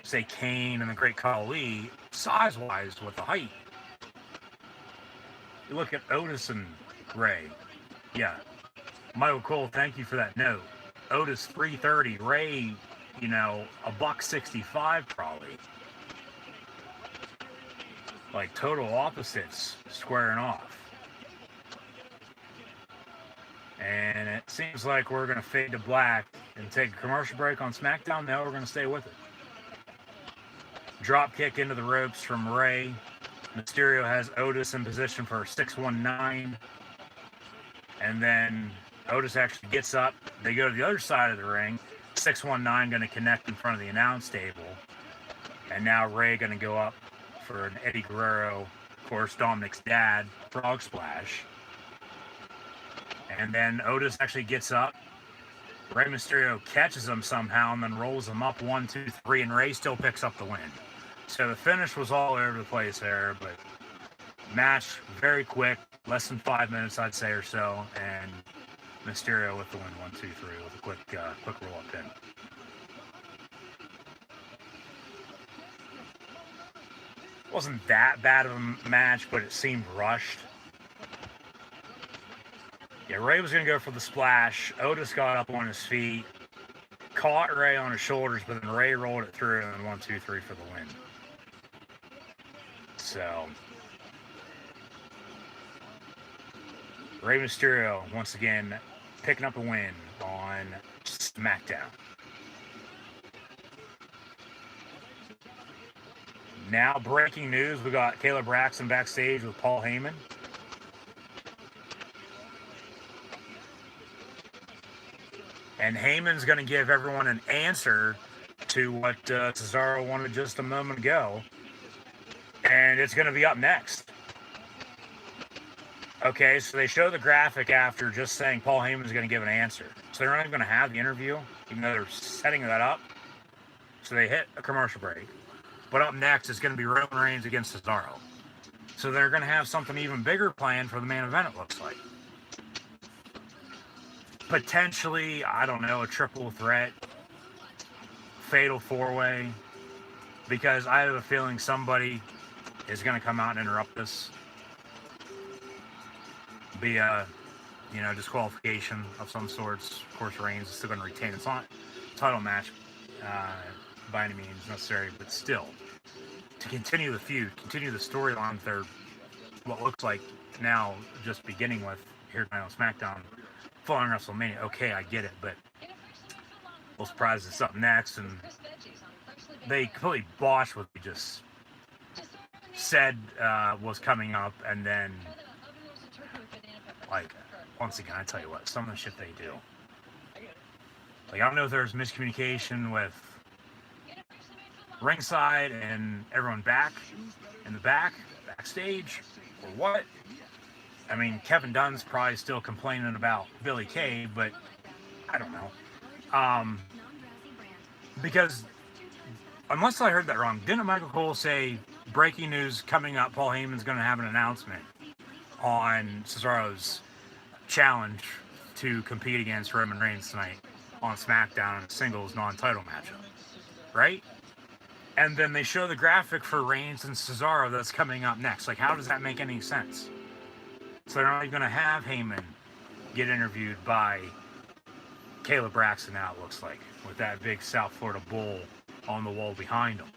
S6: say, Kane and the Great Khali, size-wise with the height. You look at Otis and Ray. Yeah. Michael Cole, thank you for that note. Otis 330, Ray, you know, $165 probably. Like total opposites squaring off. And it seems like we're going to fade to black and take a commercial break on SmackDown. Now we're going to stay with it. Drop kick into the ropes from Ray. Mysterio has Otis in position for a 619. And then Otis actually gets up. They go to the other side of the ring. 619 going to connect in front of the announce table. And now Ray going to go up for an Eddie Guerrero, of course, Dominic's dad, frog splash. And then Otis actually gets up. Rey Mysterio catches him somehow and then rolls him up 1, 2, 3, and Ray still picks up the win. So the finish was all over the place there, but match very quick, less than 5 minutes, I'd say, or so, and Mysterio with the win, 1, 2, 3, with a quick roll-up pin. Wasn't that bad of a match, but it seemed rushed. Yeah, Ray was going to go for the splash. Otis got up on his feet, caught Ray on his shoulders, but then Ray rolled it through, and then 1, 2, 3 for the win. So, Rey Mysterio, once again, picking up a win on SmackDown. Now, breaking news, we got Caleb Braxton backstage with Paul Heyman. And Heyman's going to give everyone an answer to what Cesaro wanted just a moment ago. And it's going to be up next. Okay, so they show the graphic after just saying Paul Heyman's going to give an answer. So they're not even going to have the interview, even though they're setting that up. So they hit a commercial break. But up next is going to be Roman Reigns against Cesaro. So they're going to have something even bigger planned for the main event, it looks like. Potentially, I don't know, a triple threat, fatal four-way. Because I have a feeling somebody is going to come out and interrupt this. Be a, disqualification of some sorts. Of course, Reigns is still going to retain. It's not a title match by any means necessary, but still, to continue the feud, continue the storyline they're what looks like now just beginning with here tonight on SmackDown, following WrestleMania. Okay, I get it, but a little surprised it's up next, and they completely botched what they just said was coming up, and then, like, once again, I tell you what, some of the shit they do. Like, I don't know if there's miscommunication with ringside and everyone back in the backstage, or what. I mean, Kevin Dunn's probably still complaining about Billy Kay, but I don't know. Because, unless I heard that wrong, didn't Michael Cole say, breaking news coming up, Paul Heyman's going to have an announcement on Cesaro's challenge to compete against Roman Reigns tonight on SmackDown in a singles non-title matchup, right? And then they show the graphic for Reigns and Cesaro that's coming up next. Like, how does that make any sense? So they're not even going to have Heyman get interviewed by Caleb Braxton now, it looks like, with that big South Florida bull on the wall behind him.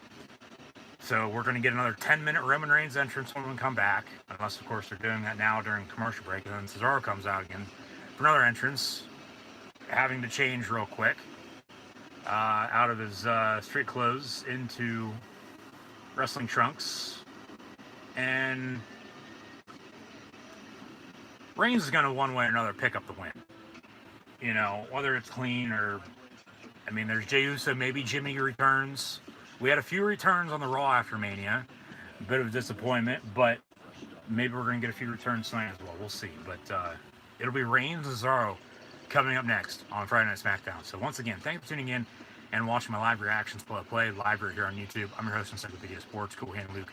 S6: So we're going to get another 10-minute Roman Reigns entrance when we come back, unless, of course, they're doing that now during commercial break, and then Cesaro comes out again for another entrance, having to change real quick out of his street clothes into wrestling trunks. And Reigns is going to, one way or another, pick up the win. You know, whether it's clean or... I mean, there's Jey Uso, maybe Jimmy returns. We had a few returns on the Raw after Mania. A bit of a disappointment, but maybe we're going to get a few returns tonight as well. We'll see. But it'll be Reigns and Cesaro coming up next on Friday Night SmackDown. So once again, thanks for tuning in and watching my live reactions play live right here on YouTube. I'm your host and Encyclopedia Sports, Cool Hand Luke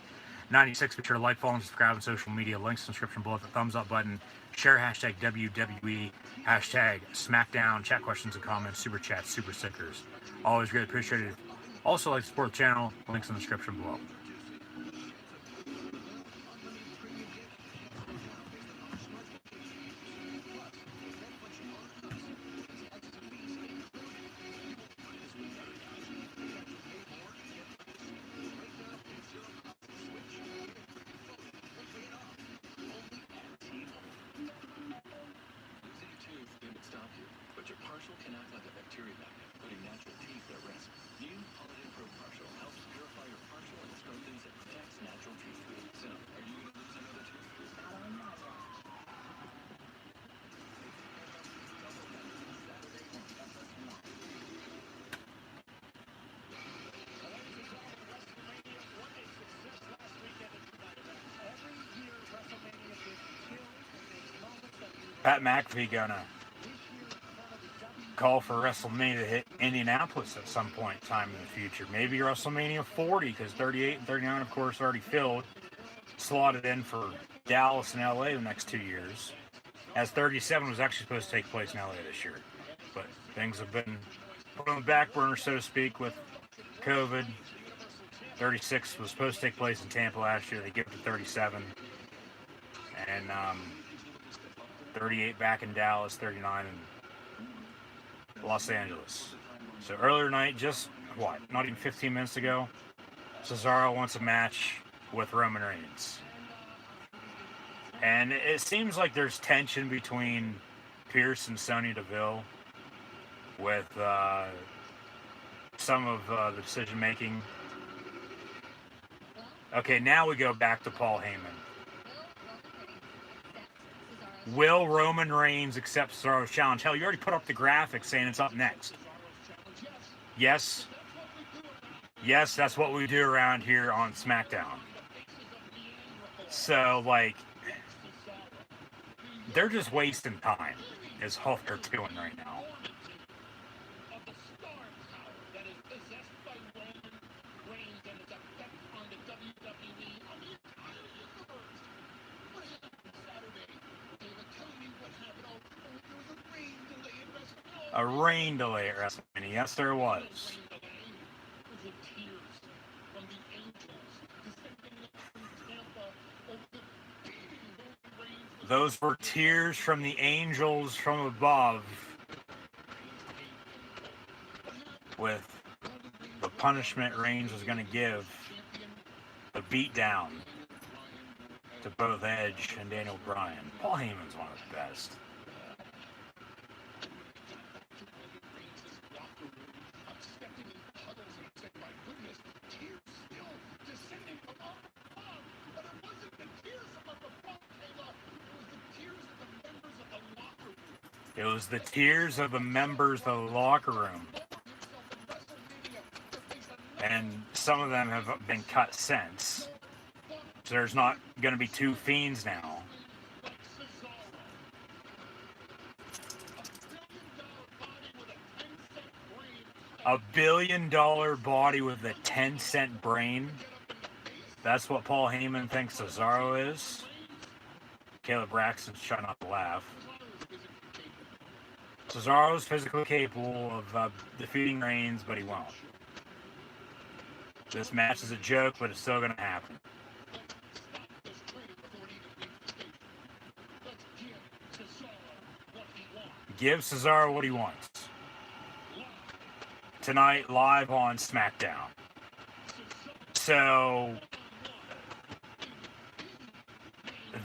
S6: 96. Be sure to like, follow, and subscribe on social media. Links in the description below. The thumbs up button. Share hashtag WWE, hashtag SmackDown. Chat questions and comments, super chats, super stickers. Always greatly appreciated. Also, like to support the channel. Links in the description below.
S2: Your partial can act like a bacteria magnet, putting natural teeth at risk. New Holiday Pro Partial helps purify your partial and strengthens and protects natural teeth. So, are you going to lose another tooth?
S6: Pat McAfee gonna call for WrestleMania to hit Indianapolis at some point in time in the future. Maybe WrestleMania 40, because 38 and 39, of course, already filled. Slotted in for Dallas and LA the next 2 years. As 37 was actually supposed to take place in LA this year. But things have been put on the back burner, so to speak, with COVID. 36 was supposed to take place in Tampa last year. They gave it to 37. And 38 back in Dallas, 39 in Los Angeles. So earlier tonight, just what, not even 15 minutes ago, Cesaro wants a match with Roman Reigns. And it seems like there's tension between Pierce and Sonya Deville with some of the decision making Okay, now we go back to Paul Heyman. Will Roman Reigns accept Cesaro's challenge? Hell, you already put up the graphic saying it's up next. Yes. Yes, that's what we do around here on SmackDown. So, like, they're just wasting time, is all they're doing right now. A rain delay at WrestleMania. Yes, there was. Those were tears from the angels from above, with the punishment Reigns was going to give, the beatdown to both Edge and Daniel Bryan. Paul Heyman's one of the best. It was the tears of the members of the locker room. And some of them have been cut since. So there's not going to be two Fiends now. $1 billion body with a 10-cent brain. That's what Paul Heyman thinks Cesaro is. Caleb Braxton's trying not to laugh. Cesaro's physically capable of defeating Reigns, but he won't. This match is a joke, but it's still going to happen. Give Cesaro what he wants. Tonight, live on SmackDown. So,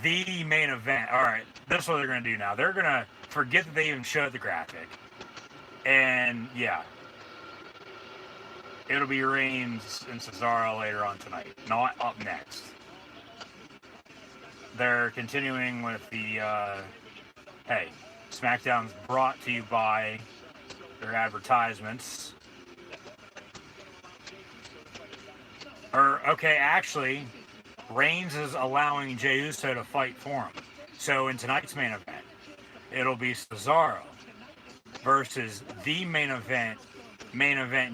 S6: the main event. All right, this is what they're going to do now. They're going to forget that they even showed the graphic. And, yeah. It'll be Reigns and Cesaro later on tonight. Not up next. They're continuing with the, hey, SmackDown's brought to you by their advertisements. Okay, actually, Reigns is allowing Jey Uso to fight for him. So in tonight's main event, it'll be Cesaro versus the main event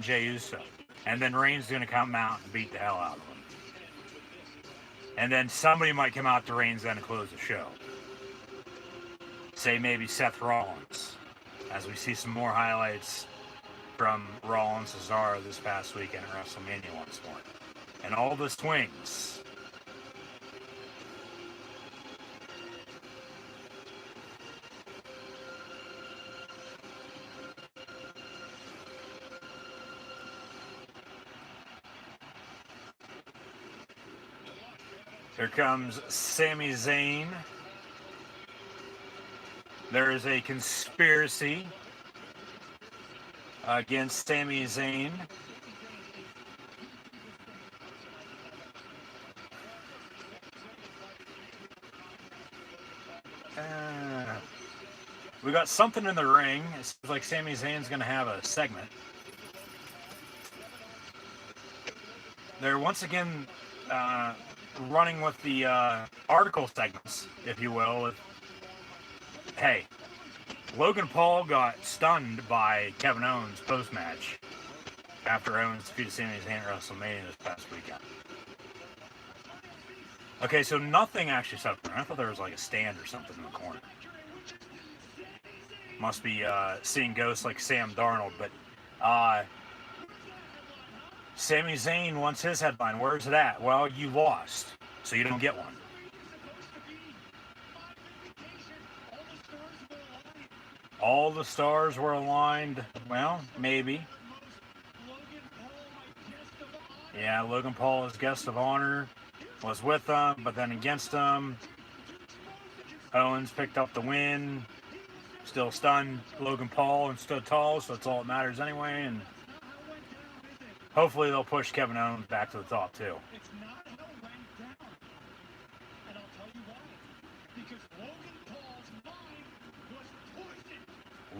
S6: Jey Uso. And then Reigns is going to come out and beat the hell out of him. And then somebody might come out to Reigns then to close the show. Say maybe Seth Rollins, as we see some more highlights from Rollins Cesaro this past weekend at WrestleMania once more. And all the swings. Here comes Sami Zayn. There is a conspiracy against Sami Zayn. We got something in the ring. It seems like Sami Zayn's going to have a segment. They're once again running with the article segments, if you will. With, hey, Logan Paul got stunned by Kevin Owens post-match after Owens defeated Sami Zayn at WrestleMania this past weekend. Okay, so nothing actually set up there. I thought there was like a stand or something in the corner. Must be seeing ghosts like Sam Darnold, but Sami Zayn wants his headline. Where's it at? Well, you lost, so you don't get one. All the stars were aligned. Well, maybe. Yeah, Logan Paul as guest of honor was with them, but then against them. Owens picked up the win. Still stunned Logan Paul and stood tall, so that's all that matters anyway. And hopefully they'll push Kevin Owens back to the top too.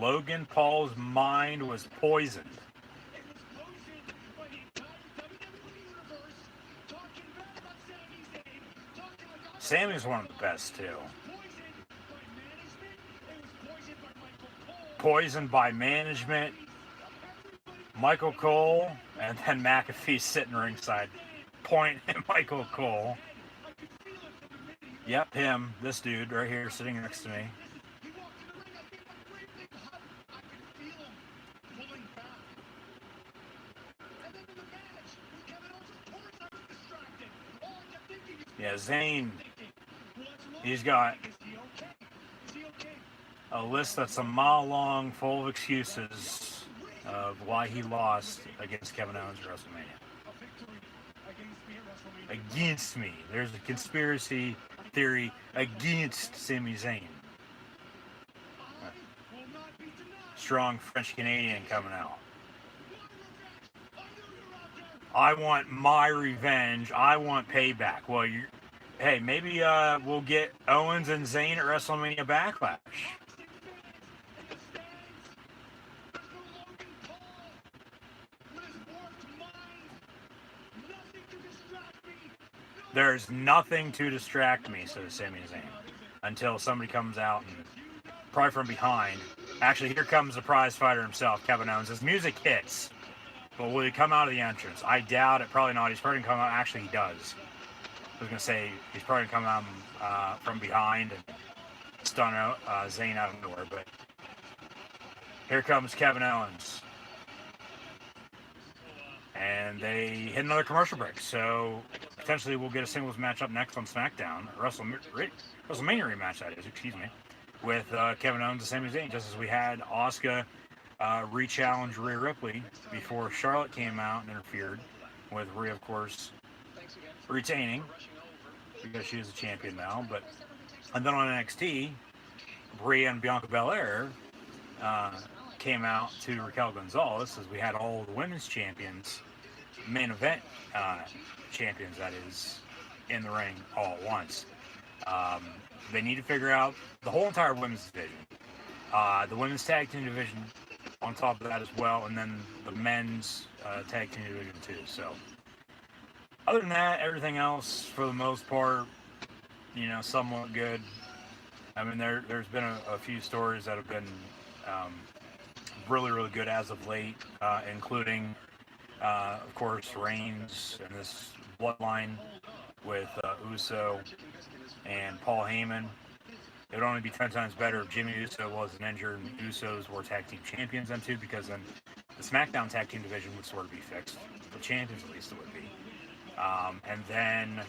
S6: Logan Paul's mind was poisoned. Sammy's one of the best too. Poisoned by management, Michael Cole, and then McAfee sitting ringside, pointing at Michael Cole. Yep, him, this dude right here sitting next to me. Yeah, Zayn, he's got a list that's a mile long, full of excuses of why he lost against Kevin Owens at WrestleMania. Against me. There's a conspiracy theory against Sami Zayn. Strong French Canadian coming out. I want my revenge. I want payback. Well, hey, maybe we'll get Owens and Zayn at WrestleMania Backlash. There's nothing to distract me, says Sami Zayn, until somebody comes out and probably from behind. Actually, here comes the prize fighter himself, Kevin Owens. His music hits, but will he come out of the entrance? I doubt it. Probably not. He's probably going to come out. Actually, he does. I was going to say he's probably going to come out from behind and stun Zayn out of nowhere. But here comes Kevin Owens. And they hit another commercial break. So potentially we'll get a singles match up next on SmackDown. WrestleMania rematch, that is, excuse me. With Kevin Owens and Sami Zayn, just as we had Asuka re-challenge Rhea Ripley before Charlotte came out and interfered, with Rhea, of course, retaining because she is a champion now. And then on NXT, Rhea and Bianca Belair came out to Raquel Gonzalez, as we had all the women's champions, main event champions, that is, in the ring all at once. They need to figure out the whole entire women's division, the women's tag team division on top of that as well, and then the men's tag team division too. So other than that, everything else for the most part, somewhat good. I mean, there's been a few stories that have been really, really good as of late, including, of course, Reigns and this bloodline with Uso and Paul Heyman. It would only be 10 times better if Jimmy Uso wasn't injured and the Usos were tag team champions then too, because then the SmackDown tag team division would sort of be fixed. The champions, at least, it would be. And then,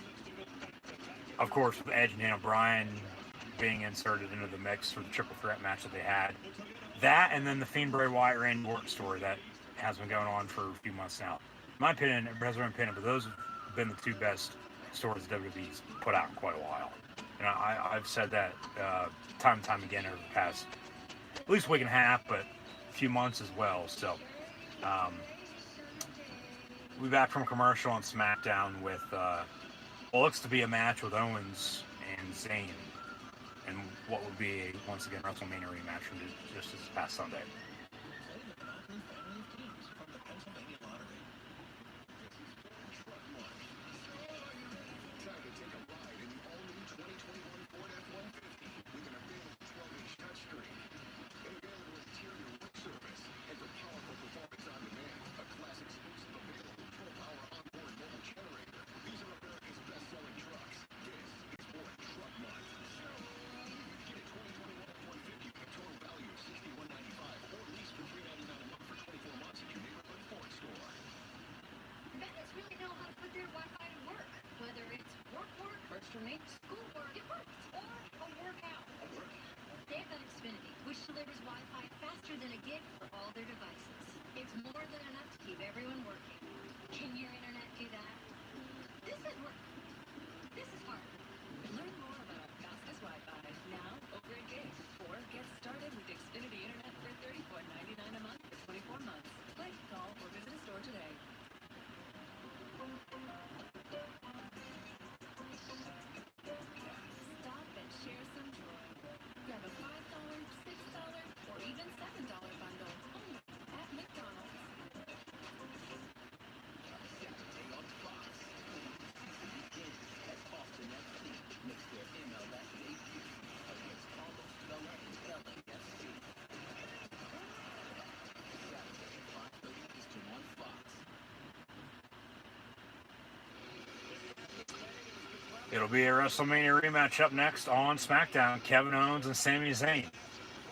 S6: of course, with Edge and Daniel Bryan being inserted into the mix for the triple threat match that they had. That, and then the Fiend Bray Wyatt Randy Orton story that has been going on for a few months now. In my opinion, it has been opinion, but those have been the two best stories WWE's put out in quite a while. And I've said that time and time again over the past at least week and a half, but a few months as well. So we'll be back from commercial on SmackDown with what looks to be a match with Owens and Zayn, and what would be once again WrestleMania rematch from just this past Sunday.
S3: Schoolwork, it works, or a workout. They've got Xfinity, which delivers Wi-Fi faster than a gig for all their devices. It's more than enough to keep everyone working. Can your internet do that? This is work. This is hard.
S7: Learn more about fastest Wi-Fi now over a gig, or get started with Xfinity Internet for $34.99 a month for 24 months. Click, call, or visit a store today. Stop and share some joy. Grab a $5, $6, or even $7
S6: It'll be a WrestleMania rematch up next on SmackDown. Kevin Owens and Sami Zayn.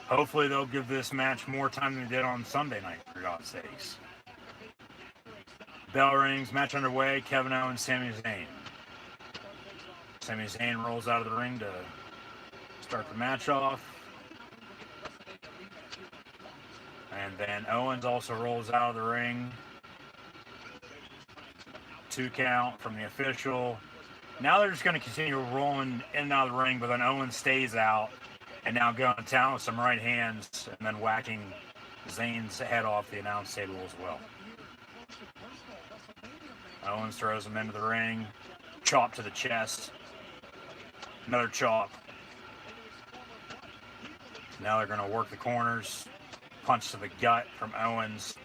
S6: Hopefully they'll give this match more time than they did on Sunday night, for God's sakes. Bell rings, match underway, Kevin Owens, Sami Zayn. Sami Zayn rolls out of the ring to start the match off. And then Owens also rolls out of the ring. 2 count from the official. Now they're just going to continue rolling in and out of the ring, but then Owens stays out and now going to town with some right hands and then whacking Zayn's head off the announce table as well. Owens throws him into the ring. Chop to the chest. Another chop. Now they're going to work the corners. Punch to the gut from Owens.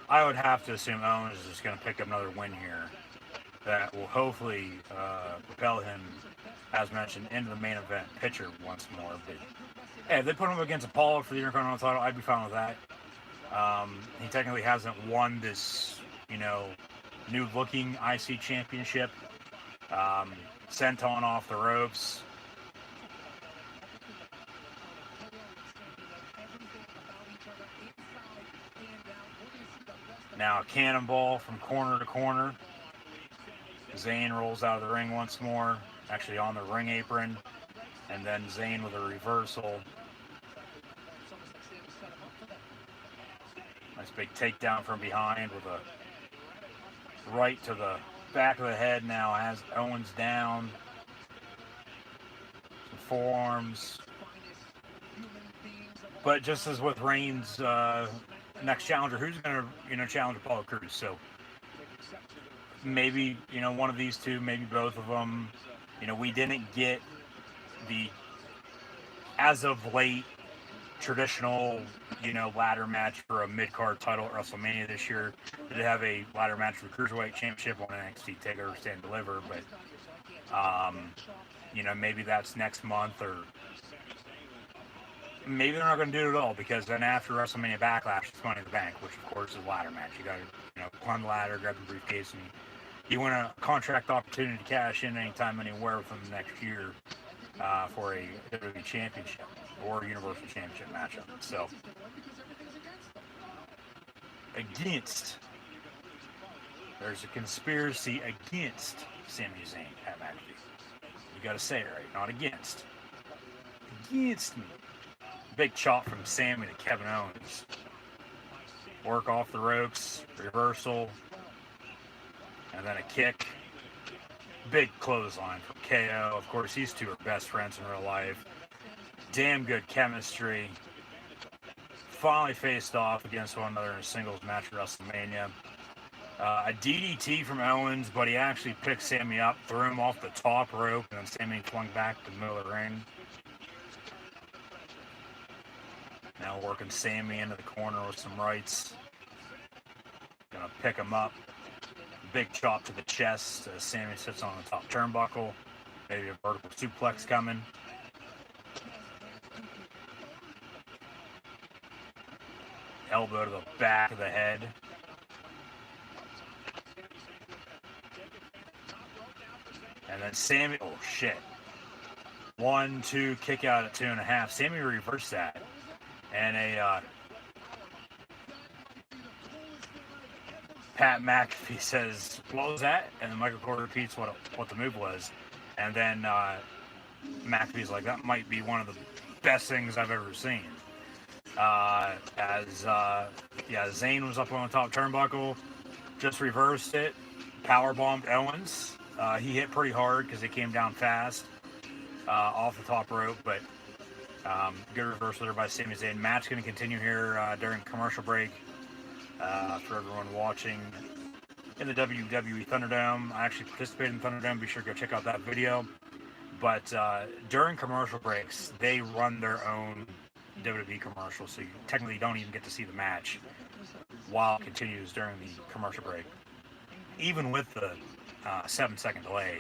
S6: I would have to assume Owens is just going to pick up another win here. That will hopefully propel him, as mentioned, into the main event picture once more. But hey, if they put him against Apollo for the Intercontinental title, I'd be fine with that. He technically hasn't won this, new-looking IC championship. Senton off the ropes. Now a cannonball from corner to corner. Zayn rolls out of the ring once more, actually on the ring apron, and then Zayn with a reversal. Nice big takedown from behind with a right to the back of the head. Now has Owens down. Some forearms. But just as with Reigns' next challenger, who's going to challenge Apollo Crews? So maybe, one of these two, maybe both of them. We didn't get the, as of late, traditional, ladder match for a mid-card title at WrestleMania this year. We did have a ladder match for the Cruiserweight Championship on NXT TakeOver Stand and Deliver, but, maybe that's next month, or maybe they're not going to do it at all, because then after WrestleMania Backlash, it's Money in the Bank, which of course is a ladder match. You got to, climb the ladder, grab the briefcase, and you win a contract opportunity to cash in anytime, anywhere within the next year for a WWE Championship or Universal Championship matchup. So, there's a conspiracy against Sami Zayn at McAfee. You got to say it right, not against. Against me. Big chop from Sami to Kevin Owens. Work off the ropes, reversal, and then a kick. Big clothesline from KO. Of course, these two are best friends in real life. Damn good chemistry. Finally faced off against one another in a singles match at WrestleMania. A DDT from Owens, but he actually picked Sami up, threw him off the top rope, and then Sami flung back to the middle of the ring. Now working Sami into the corner with some rights. Gonna pick him up. Big chop to the chest as Sami sits on the top turnbuckle. Maybe a vertical suplex coming. Elbow to the back of the head. And then Sami, oh shit. 1, 2, kick out at 2.5. Sami reversed that. And a Pat McAfee says, what was that? And then Michael Cole repeats what the move was. And then McAfee's like, that might be one of the best things I've ever seen. Zayn was up on the top turnbuckle, just reversed it, power bombed Owens. He hit pretty hard because he came down fast off the top rope, but good reversal there by Sami Zayn. Match going to continue here during commercial break. For everyone watching in the WWE Thunderdome. I actually participated in Thunderdome. Be sure to go check out that video. But during commercial breaks, they run their own WWE commercial, so you technically don't even get to see the match while it continues during the commercial break. Even with the 7-second delay,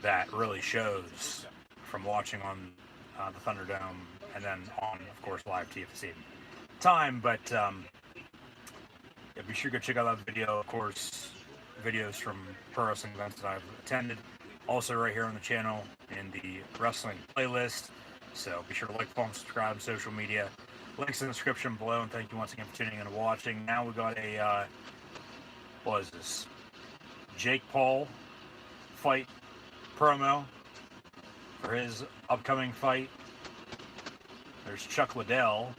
S6: that really shows from watching on the Thunderdome and then on, of course, live TV at the same time. But be sure to go check out that video. Of course, videos from pro wrestling events that I've attended Also right here on the channel in the wrestling playlist. So be sure to like, follow, and subscribe on social media. Links in the description below, and thank you once again for tuning in and watching. Now we got a, what is this? Jake Paul fight promo for his upcoming fight. There's Chuck Liddell.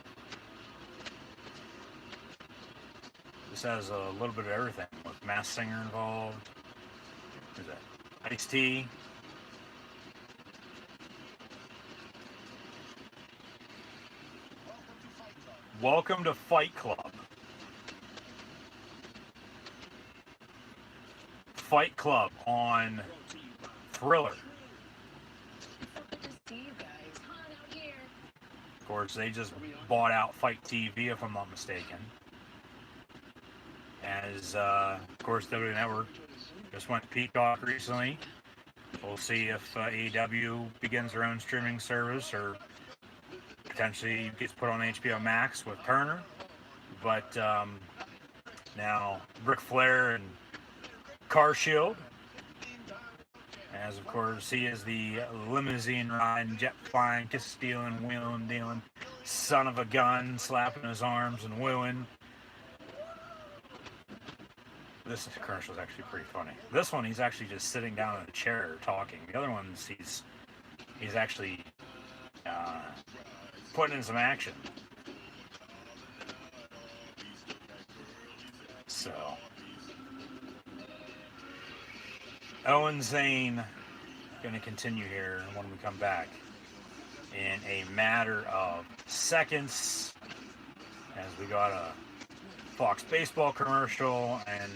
S6: This has a little bit of everything with Masked Singer involved. Who's that? Ice-T. Welcome to Fight Club. Fight Club on Thriller. Of course, they just bought out Fight TV, if I'm not mistaken. As, of course, WWE Network just went to Peacock recently. We'll see if AEW begins their own streaming service or potentially gets put on HBO Max with Turner. But now Ric Flair and Car Shield, as of course he is the limousine riding, jet flying, kiss stealing, wheeling, dealing, son of a gun, slapping his arms and wooing. This commercial is actually pretty funny. This one, he's actually just sitting down in a chair talking. The other ones, he's actually putting in some action. So, Owen Zane going to continue here when we come back in a matter of seconds, as we got a Fox baseball commercial, and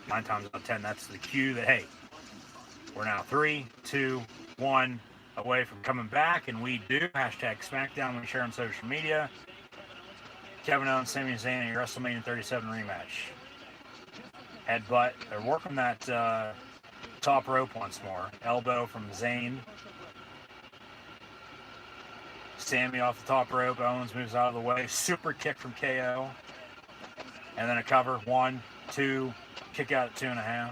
S6: 9 times out of 10 that's the cue that, hey, we're now 3, 2, 1 away from coming back, and we do. Hashtag SmackDown, we share on social media. Kevin Owens, Sami Zayn, and your WrestleMania 37 rematch. Headbutt. They're working that top rope once more. Elbow from Zayn. Sami off the top rope. Owens moves out of the way. Super kick from KO. And then a cover. 1, 2. Kick out at 2.5.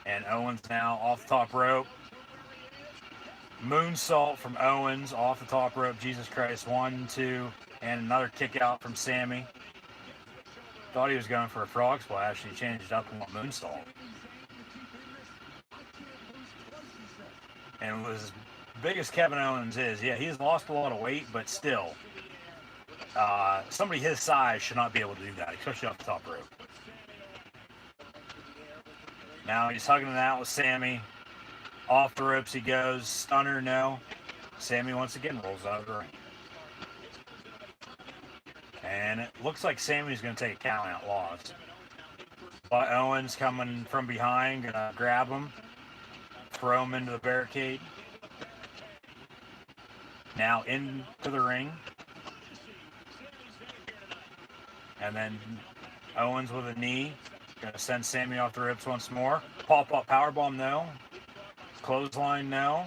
S6: And Owens now off the top rope. Moonsault from Owens off the top rope. Jesus Christ. 1, 2. And another kick out from Sami. Thought he was going for a frog splash, and he changed it up and went moonsault. And as big as Kevin Owens is, yeah, he's lost a lot of weight, but still, somebody his size should not be able to do that, especially off the top rope. Now he's hugging it out with Sami. Off the ropes he goes. Stunner, no. Sami once again rolls out of the ring. And it looks like Sami's going to take a count out loss. But Owens coming from behind, going to grab him. Throw him into the barricade. Now into the ring. And then Owens with a knee. Going to send Sami off the ropes once more. Pop-up powerbomb, no. Clothesline, no.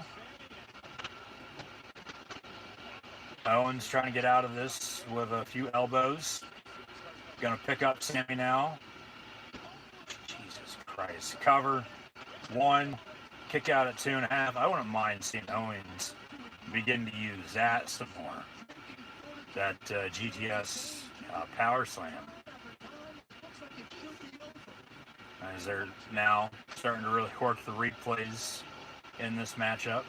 S6: Owens trying to get out of this with a few elbows. Going to pick up Sami now. Jesus Christ. Cover. 1. Kick out at 2.5. I wouldn't mind seeing Owens begin to use that some more. That GTS power slam. As they're now starting to really work the replays in this matchup.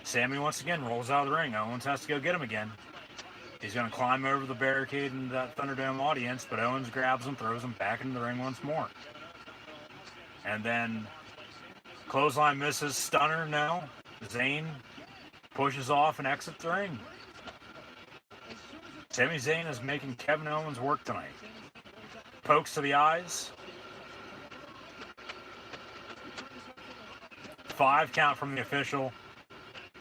S6: Sami once again rolls out of the ring. Owens has to go get him again. He's going to climb over the barricade into that Thunderdome audience, but Owens grabs him, throws him back into the ring once more. And then clothesline misses. Stunner, no. Zayn pushes off and exits the ring. Sami Zayn is making Kevin Owens work tonight. Pokes to the eyes. 5 count from the official.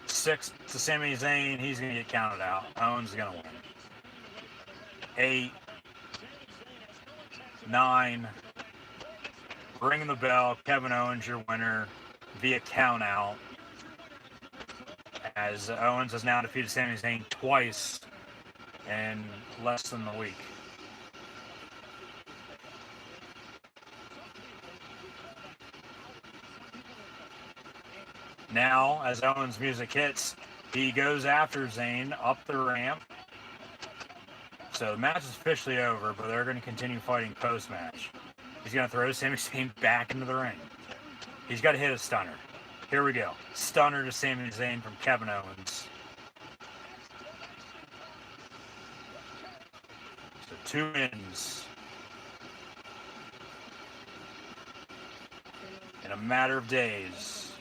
S6: 6 to Sami Zayn. He's going to get counted out. Owens is going to win. 8. 9. Ringing the bell. Kevin Owens, your winner via count out. As Owens has now defeated Sami Zayn twice in less than a week. Now, as Owens' music hits, he goes after Zayn up the ramp. So the match is officially over, but they're going to continue fighting post-match. He's going to throw Sami Zayn back into the ring. He's got to hit a stunner. Here we go. Stunner to Sami Zayn from Kevin Owens. So 2 wins in a matter of days.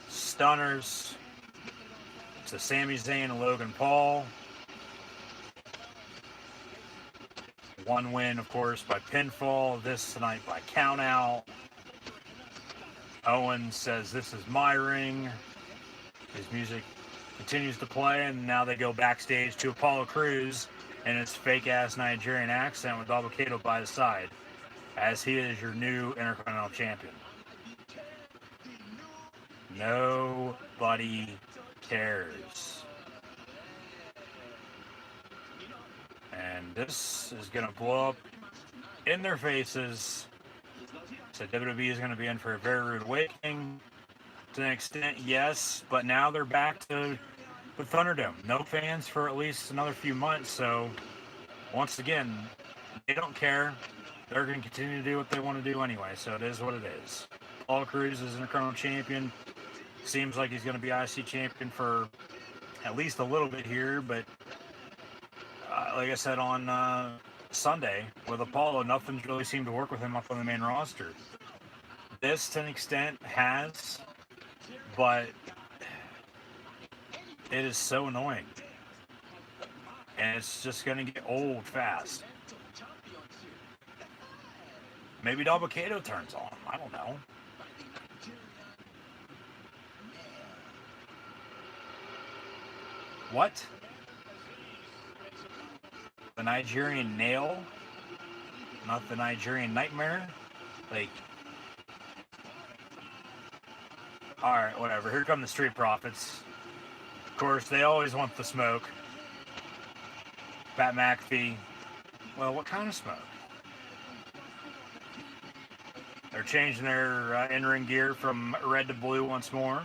S6: Stunners to Sami Zayn and Logan Paul. 1 win, of course, by pinfall. This tonight by countout. Owens says, "This is my ring." His music continues to play, and now they go backstage to Apollo Crews in his fake-ass Nigerian accent with Dabba-Kato by his side, as he is your new Intercontinental Champion. Nobody cares. And this is going to blow up in their faces. So WWE is going to be in for a very rude awakening. To an extent, yes, but now they're back to the Thunderdome. No fans for at least another few months, so once again, they don't care. They're going to continue to do what they want to do anyway, so it is what it is. Paul Crews is Intercontinental Champion. Seems like he's going to be IC Champion for at least a little bit here, but like I said on Sunday with Apollo, nothing's really seemed to work with him up on the main roster. This, to an extent, has, but it is so annoying. And it's just going to get old fast. Maybe Dabba-Kato turns on him. I don't know. What? The Nigerian nail? Not the Nigerian nightmare? Like, alright, whatever. Here come the Street Profits. Of course, they always want the smoke. Pat McAfee. Well, what kind of smoke? They're changing their in-ring gear from red to blue once more.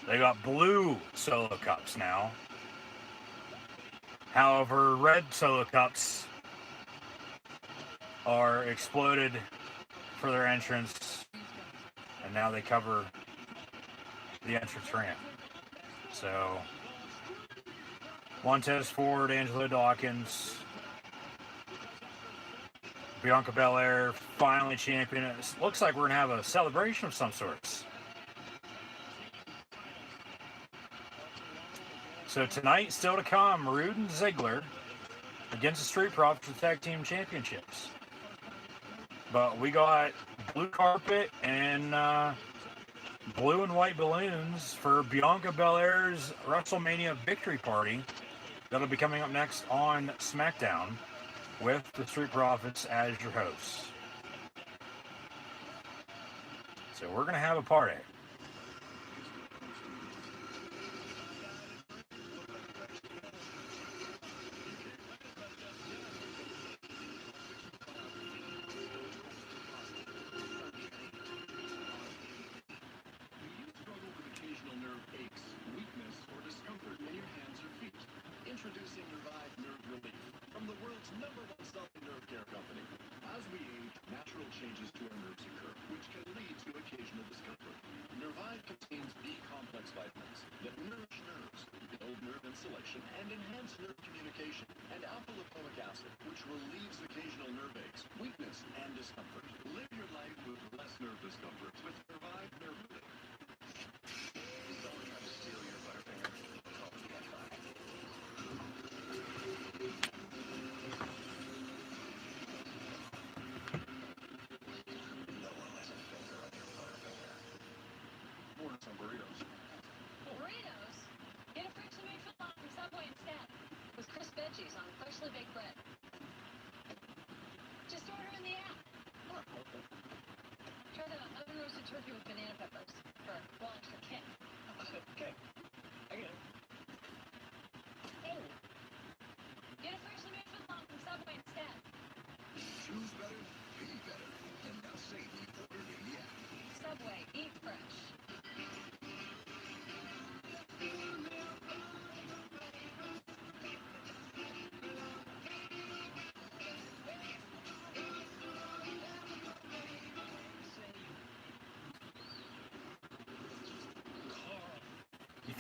S6: They got blue solo cups now. However, red solo cups are exploded for their entrance, and now they cover the entrance ramp. So, Montez Ford, Angelo Dawkins, Bianca Belair, finally champion. It looks like we're going to have a celebration of some sorts. So tonight, still to come, Rude and Ziggler against the Street Profits for Tag Team Championships. But we got blue carpet and blue and white balloons for Bianca Belair's WrestleMania victory party. That'll be coming up next on SmackDown with the Street Profits as your hosts. So we're going to have a party.
S2: Introducing Revive Nerve Relief from the world's #1 selling nerve care company. As we age, natural changes to our nerves occur, which can lead to occasional discomfort. Revive contains B-complex vitamins that nourish nerves, build nerve insulation, and enhance nerve communication, and alpha-lipoic acid, which relieves occasional nerve aches, weakness, and discomfort. Live your life with less nerve discomfort with Revive Nerve Relief. Don't try to steal your butterfinger. Call PFI. Some burritos.
S3: Burritos? Get a freshly made footlong from Subway instead, with crisp veggies on freshly baked bread. Just order in the app. Try the oven roasted turkey with banana peppers for one extra kick.
S2: Okay. I get it.
S3: Hey. Get a freshly made footlong from Subway instead.
S1: Choose better, be better. And now save the order in the app.
S3: Subway, eat fresh.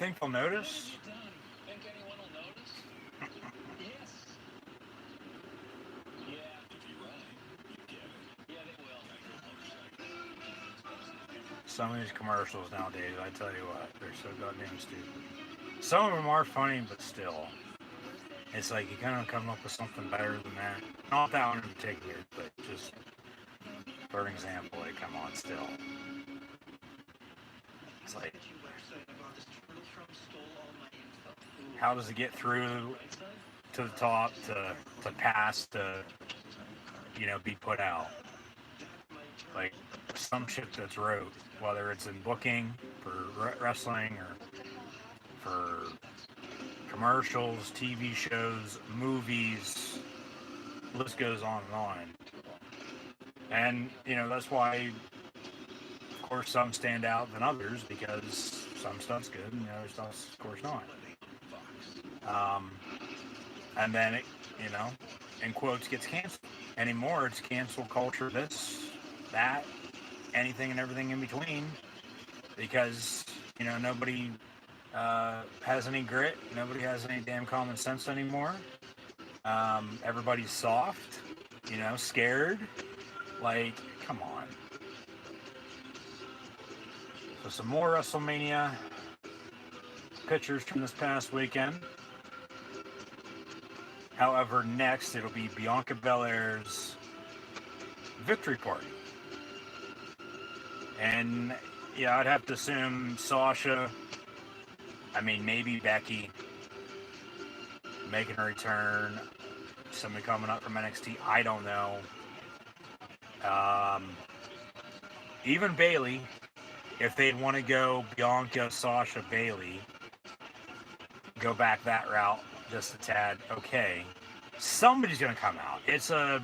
S6: think they'll notice?
S2: Think anyone will notice? Yes. Yeah. If you ride, you get it. Yeah, they will.
S6: Some of these commercials nowadays, I tell you what, they're so goddamn stupid. Some of them are funny, but still. It's like you kind of come up with something better than that. Not that one in particular, but just for example, like, come on, still. It's like, how does it get through to the top to pass to, you know, be put out? Like, some shit that's wrote, whether it's in booking for wrestling or for commercials, TV shows, movies, list goes on and on. And, you know, that's why, of course, some stand out than others, because some stuff's good and the other stuff's, of course, not. And then it, you know, in quotes, gets canceled. Anymore, it's cancel culture, this, that, anything and everything in between, because, you know, nobody has any grit, nobody has any damn common sense anymore. Everybody's soft, you know, scared. Like, come on. So some more WrestleMania pictures from this past weekend. However, next it'll be Bianca Belair's victory party. And yeah, I'd have to assume Sasha, I mean, maybe Becky making a return, somebody coming up from NXT, I don't know. Even Bayley, if they'd want to go Bianca, Sasha, Bayley, go back that route just a tad, okay. Somebody's going to come out. It's a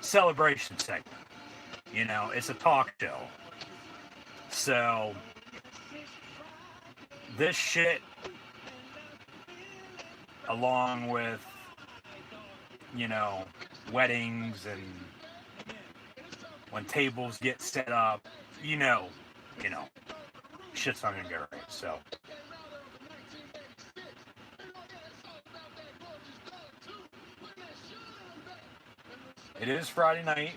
S6: celebration segment. You know, it's a talk show. So, this shit, along with, you know, weddings and when tables get set up, you know, shit's not gonna go right. So, it is Friday night.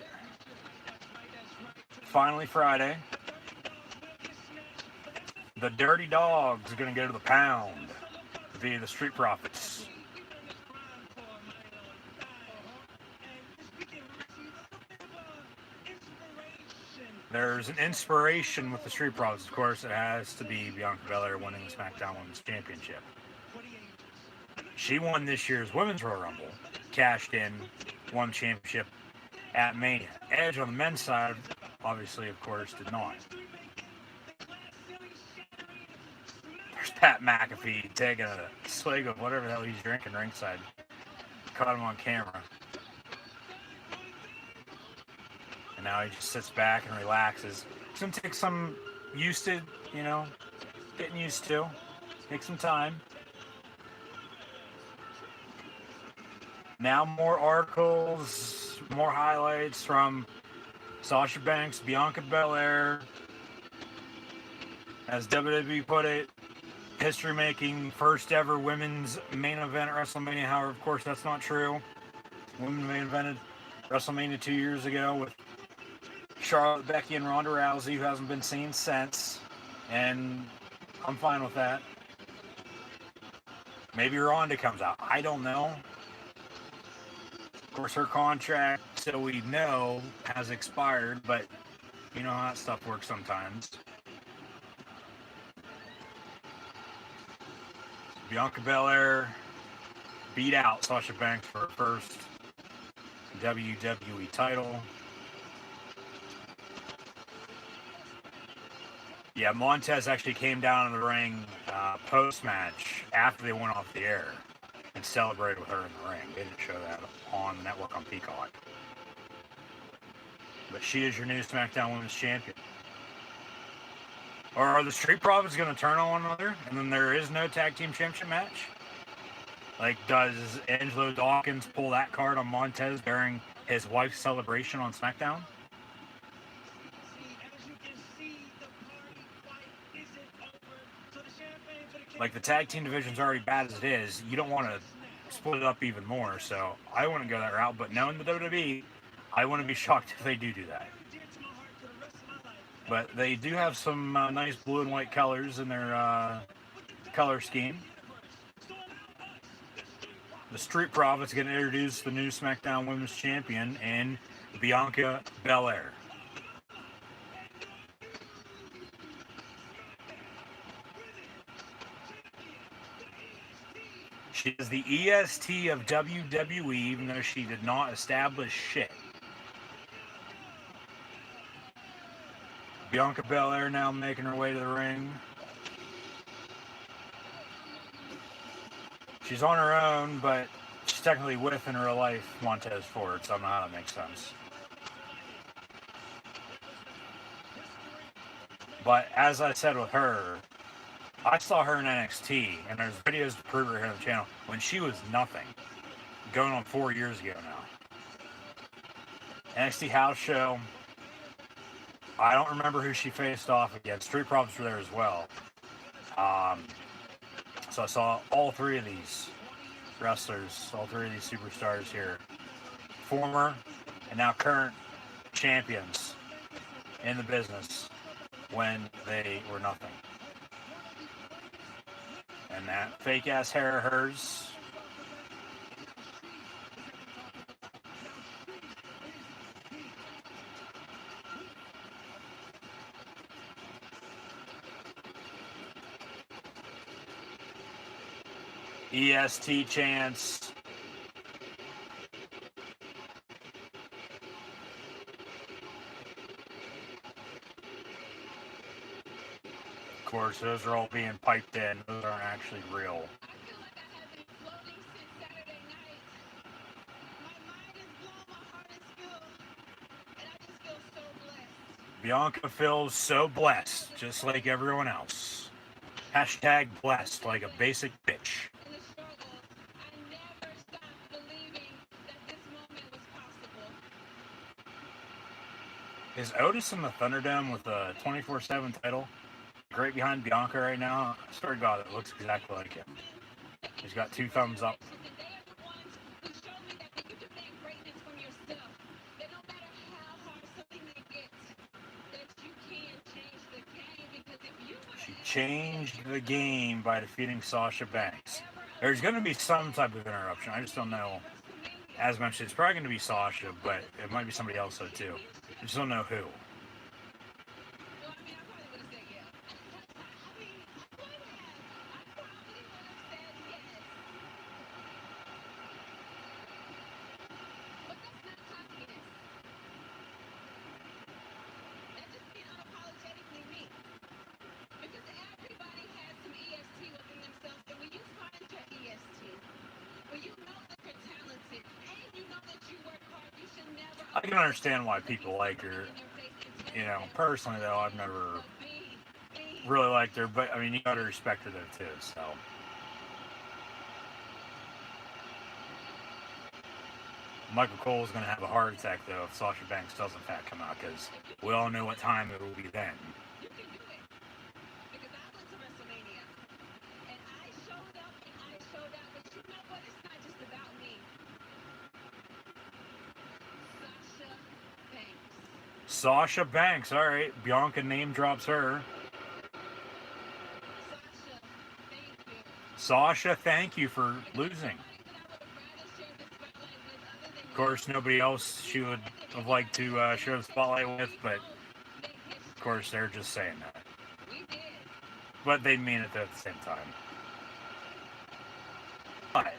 S6: Finally Friday. The Dirty Dogs are going to go to the pound via the Street Profits. There's an inspiration with the Street Profits. Of course, it has to be Bianca Belair winning the SmackDown Women's Championship. She won this year's Women's Royal Rumble, cashed in, won the championship at Mania. Edge on the men's side, obviously, of course, did not. There's Pat McAfee taking a swig of whatever the hell he's drinking ringside. Caught him on camera. And now he just sits back and relaxes. It's going to take some used to, you know, getting used to. Take some time. Now more articles, more highlights from Sasha Banks, Bianca Belair. As WWE put it, history-making first ever women's main event at WrestleMania. However, of course, that's not true. Women main evented WrestleMania 2 years ago with Charlotte, Becky, and Ronda Rousey, who hasn't been seen since. And I'm fine with that. Maybe Ronda comes out. I don't know. Of course, her contract, so we know, has expired, but you know how that stuff works sometimes. Bianca Belair beat out Sasha Banks for her first WWE title. Yeah, Montez actually came down in the ring post-match after they went off the air and celebrated with her in the ring. They didn't show that on the network on Peacock. But she is your new SmackDown Women's Champion. Or are the Street Profits going to turn on one another and then there is no tag team championship match? Like, does Angelo Dawkins pull that card on Montez during his wife's celebration on SmackDown? Like, the tag team division's already bad as it is. You don't want to split it up even more. So I wouldn't go that route. But knowing the WWE, I wouldn't be shocked if they do that. But they do have some nice blue and white colors in their color scheme. The Street Profits going to introduce the new SmackDown Women's Champion in Bianca Belair. She is the EST of WWE, even though she did not establish shit. Bianca Belair now making her way to the ring. She's on her own, but she's technically with, in real life, Montez Ford, so I don't know how that makes sense. But as I said with her, I saw her in NXT, and there's videos to prove her here on the channel, when she was nothing. Going on 4 years ago now. NXT house show. I don't remember who she faced off against. Street Profits were there as well. So I saw all three of these wrestlers, all three of these superstars here. Former and now current champions in the business when they were nothing. And that fake ass hair of hers. EST chants. Of course, those are all being piped in. Those aren't actually real. Bianca feels so blessed, just like everyone else. Hashtag blessed like a basic bitch. Is Otis in the Thunderdome with a 24/7 title? Right behind Bianca right now. I swear to God, it looks exactly like him. He's got 2 thumbs up. She changed the game by defeating Sasha Banks. There's going to be some type of interruption. I just don't know. As mentioned, it's probably going to be Sasha, but it might be somebody else though too. I just don't know who. I can understand why people like her. You know, personally though, I've never really liked her, but I mean, you gotta respect her though too, so. Michael Cole's gonna have a heart attack though if Sasha Banks does in fact come out, because we all know what time it will be then. Sasha Banks, alright. Bianca name drops her. Sasha, thank you for losing. Of course, nobody else she would have liked to share the spotlight with, but of course, they're just saying that. But they mean it at the same time. But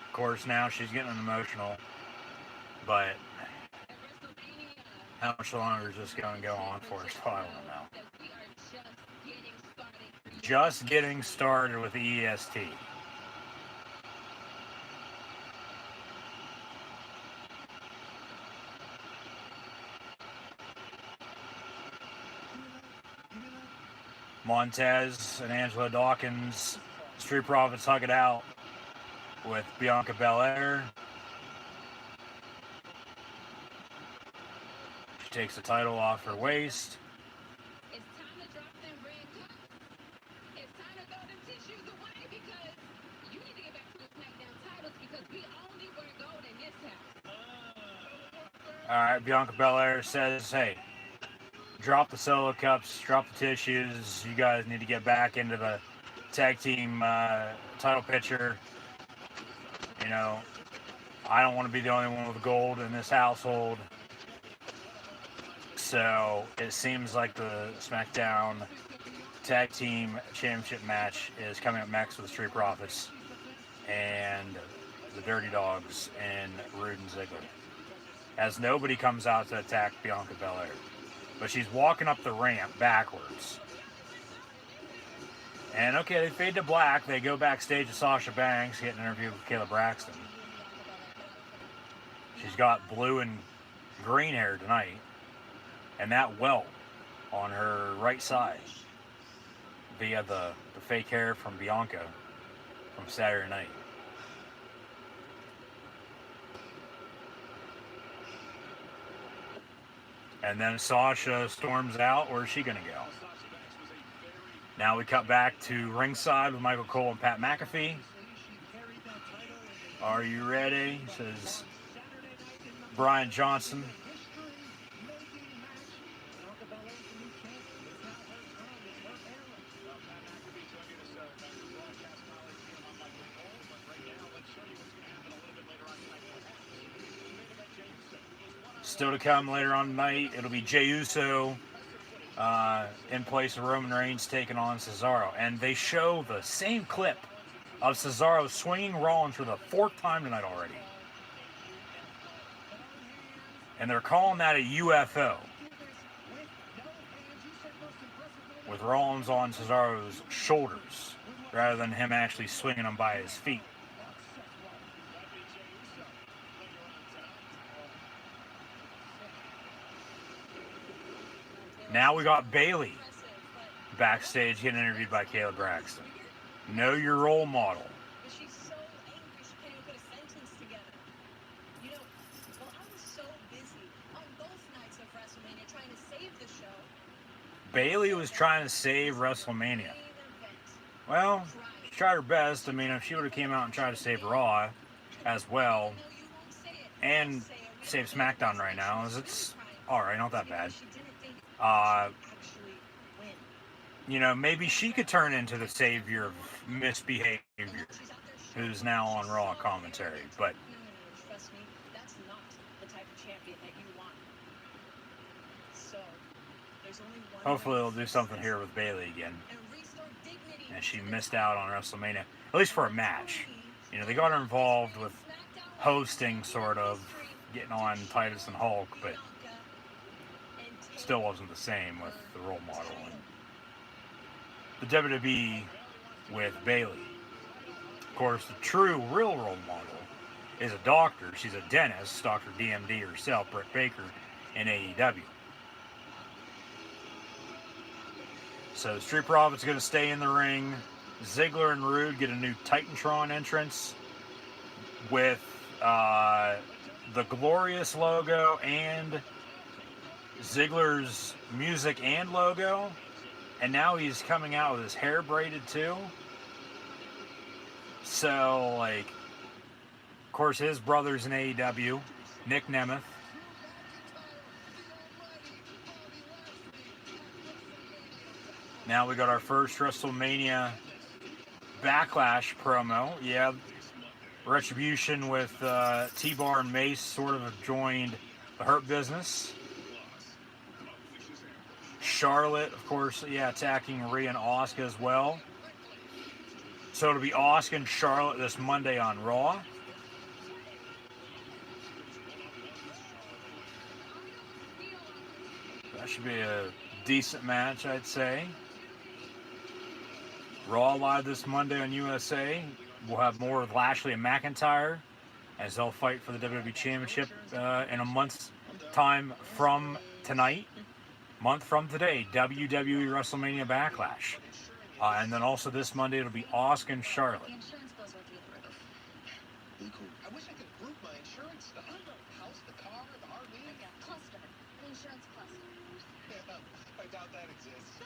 S6: of course, now she's getting emotional, but How much longer is this going to go on for? So I don't know. Just getting started with the EST. Montez and Angela Dawkins, Street Profits hug it out with Bianca Belair. She takes the title off her waist.
S3: It's time to drop them red cups. It's time to throw them tissues away because you need to get back to the SmackDown titles because we only wear gold in this house.
S6: All right, Bianca Belair says, hey, drop the solo cups, drop the tissues. You guys need to get back into the tag team title picture. You know, I don't want to be the only one with gold in this household. So it seems like the SmackDown Tag Team Championship match is coming up next with the Street Profits and the Dirty Dogs and Rude and Ziggler. As nobody comes out to attack Bianca Belair. But she's walking up the ramp backwards. And okay, they fade to black. They go backstage to Sasha Banks, get an interview with Kayla Braxton. She's got blue and green hair tonight. And that welt on her right side via the fake hair from Bianca from Saturday night. And then Sasha storms out. Where's she going to go? Now we cut back to ringside with Michael Cole and Pat McAfee. Are you ready? Says Brian Johnson. Still to come later on tonight, it'll be Jey Uso in place of Roman Reigns taking on Cesaro. And they show the same clip of Cesaro swinging Rollins for the 4th time tonight already. And they're calling that a UFO. With Rollins on Cesaro's shoulders rather than him actually swinging him by his feet. Now we got Bayley backstage getting interviewed by Kayla Braxton. Know your role model.
S5: She's so angry she can't even put a sentence together. You know, well, I was so busy on both nights of WrestleMania trying to save the show.
S6: Bayley was trying to save WrestleMania. Well, she tried her best. I mean, if she would have came out and tried to save Raw as well, and save SmackDown right now, it's alright, not that bad. You know, maybe she could turn into the savior of misbehavior, who's now on Raw commentary. But
S5: Trust me, that's not the type of champion that you want. So, there's only one
S6: hopefully they'll do something here with Bayley again. And she missed out on WrestleMania, at least for a match. You know, they got her involved with hosting, sort of, getting on Titus and Hulk, but still wasn't the same with the role model. And the WWE with Bayley. Of course, the true, real role model is a doctor. She's a dentist, Dr. DMD herself, Britt Baker, in AEW. So Street Profits going to stay in the ring. Ziggler and Rude get a new Titantron entrance with the Glorious logo and Ziggler's music and logo. And now he's coming out with his hair braided too. So, like, of course, his brother's in AEW, Nick Nemeth. Now we got our first WrestleMania Backlash promo. Yeah, Retribution with T-Bar and Mace sort of have joined the Hurt Business. Charlotte, of course, yeah, attacking Rhea and Asuka as well. So it'll be Asuka and Charlotte this Monday on Raw. That should be a decent match, I'd say. Raw live this Monday on USA. We'll have more with Lashley and McIntyre as they'll fight for the WWE Championship in a month's time from tonight. Month from today, WWE WrestleMania Backlash. And then also this Monday, it'll be Asuka and Charlotte.
S3: The insurance bills are through the roof.
S1: Be cool. I wish I could group my insurance stuff. The house, the car, the RV.
S3: Yeah, cluster. The insurance cluster.
S1: Yeah, I doubt that exists.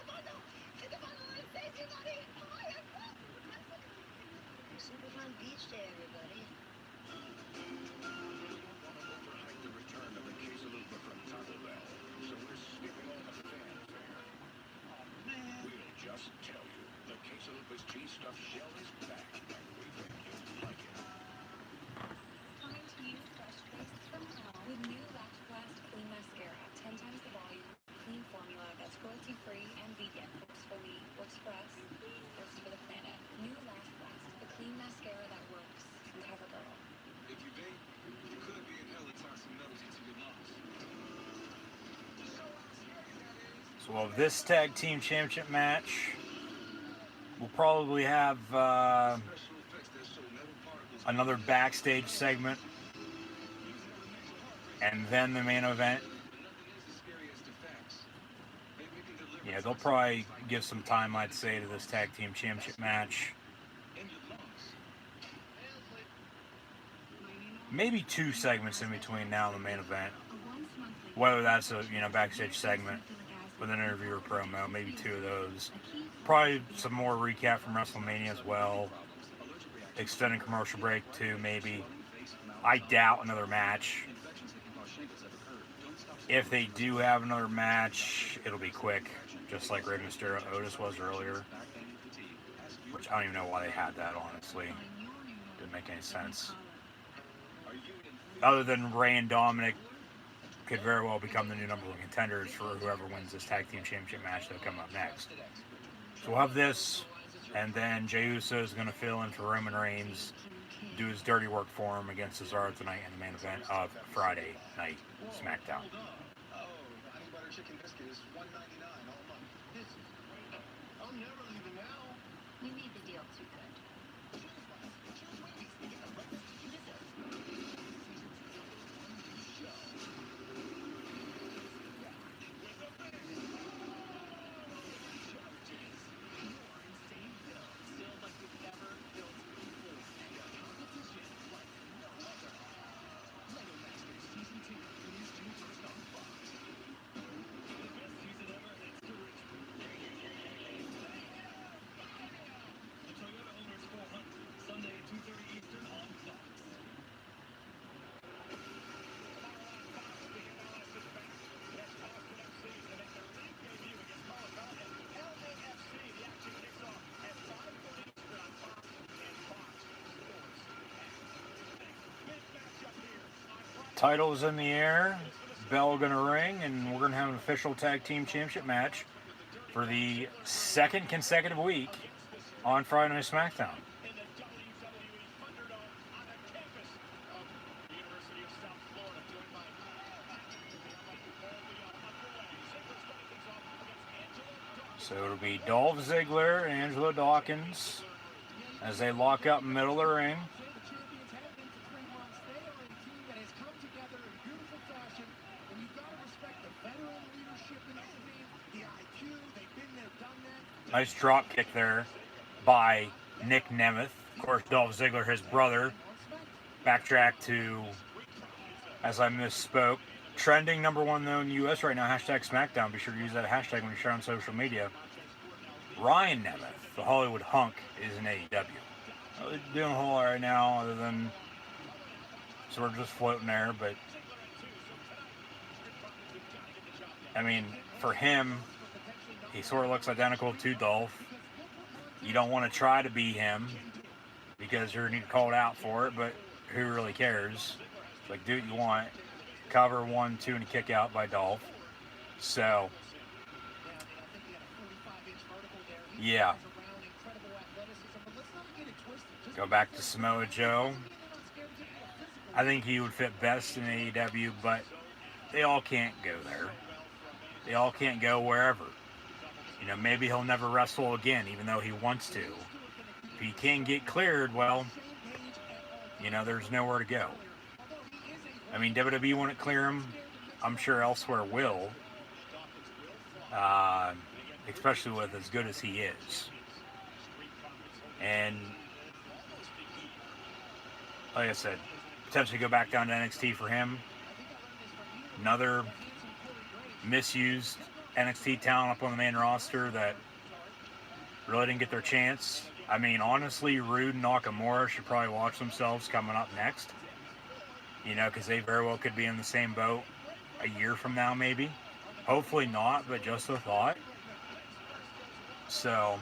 S3: Superfun beach day, everybody.
S2: Overhype the return of the quesadilla from Taco Bell, so we're skipping over the fanfare. We'll just tell you, the quesadilla's cheese stuffed shell is back, and we think you'll like it.
S7: Coming to you fresh faced from home with new Lash Blast Clean Mascara. 10 times the volume, clean formula that's cruelty-free and vegan. Works for me, works for us, works for the planet. New Lash Blast, the clean mascara that works. From CoverGirl.
S2: If you vape, you could be inhaling toxic metals into your lungs.
S6: So we'll have this tag team championship match. We'll probably have another backstage segment. And then the main event. Yeah, they'll probably give some time, I'd say, to this tag team championship match. Maybe 2 segments in between now and the main event. Whether that's a backstage segment with an interview or promo, maybe 2 of those. Probably some more recap from WrestleMania as well. Extended commercial break too, maybe. I doubt another match. If they do have another match, it'll be quick, just like Rey Mysterio Otis was earlier. Which I don't even know why they had that, honestly. Didn't make any sense. Other than Rey and Dominic could very well become the new number 1 contenders for whoever wins this tag team championship match that'll come up next. So we'll have this, and then Jey Uso is going to fill in for Roman Reigns, do his dirty work for him against Cesaro tonight in the main event of Friday Night SmackDown.
S1: Oh, the honey butter chicken biscuit is $1.99 all month. I'm never leaving now.
S3: You made the deal too good.
S6: Title's in the air, bell gonna ring, and we're gonna have an official tag team championship match for the 2nd consecutive week on Friday Night SmackDown. So it'll be Dolph Ziggler and Angelo Dawkins as they lock up middle of the ring. Nice drop kick there by Nick Nemeth. Of course, Dolph Ziggler, his brother. Backtrack to, as I misspoke, trending number 1 though in the US right now, hashtag SmackDown. Be sure to use that hashtag when you share on social media. Ryan Nemeth, the Hollywood hunk, is in AEW. They're doing a whole lot right now other than sort of just floating there, but I mean, for him, he sort of looks identical to Dolph. You don't want to try to be him because you're going to get called out for it, but who really cares? Like, do what you want. Cover 1, 2, and a kick out by Dolph. So, yeah. Go back to Samoa Joe. I think he would fit best in AEW, but they all can't go there. they all can't go wherever. You know, maybe he'll never wrestle again, even though he wants to. If he can't get cleared, well, you know, there's nowhere to go. I mean, WWE wouldn't clear him. I'm sure elsewhere will. Especially with as good as he is. And like I said, potentially go back down to NXT for him. Another misused NXT talent up on the main roster that really didn't get their chance. I mean, honestly, Rude and Nakamura should probably watch themselves coming up next. You know, because they very well could be in the same boat a year from now, maybe. Hopefully not, but just a thought. So,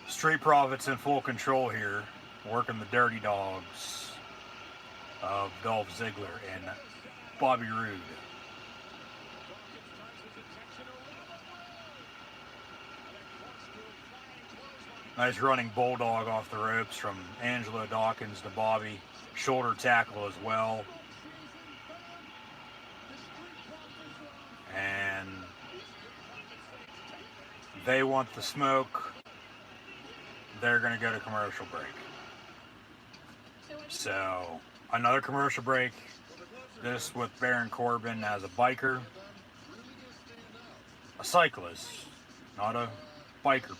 S6: Street Profits in full control here, working the dirty dogs of Dolph Ziggler and Bobby Roode. Nice running bulldog off the ropes from Angelo Dawkins to Bobby. Shoulder tackle as well. And they want the smoke. They're going to go to commercial break. So, another commercial break. This with Baron Corbin as a biker. A cyclist, not a biker.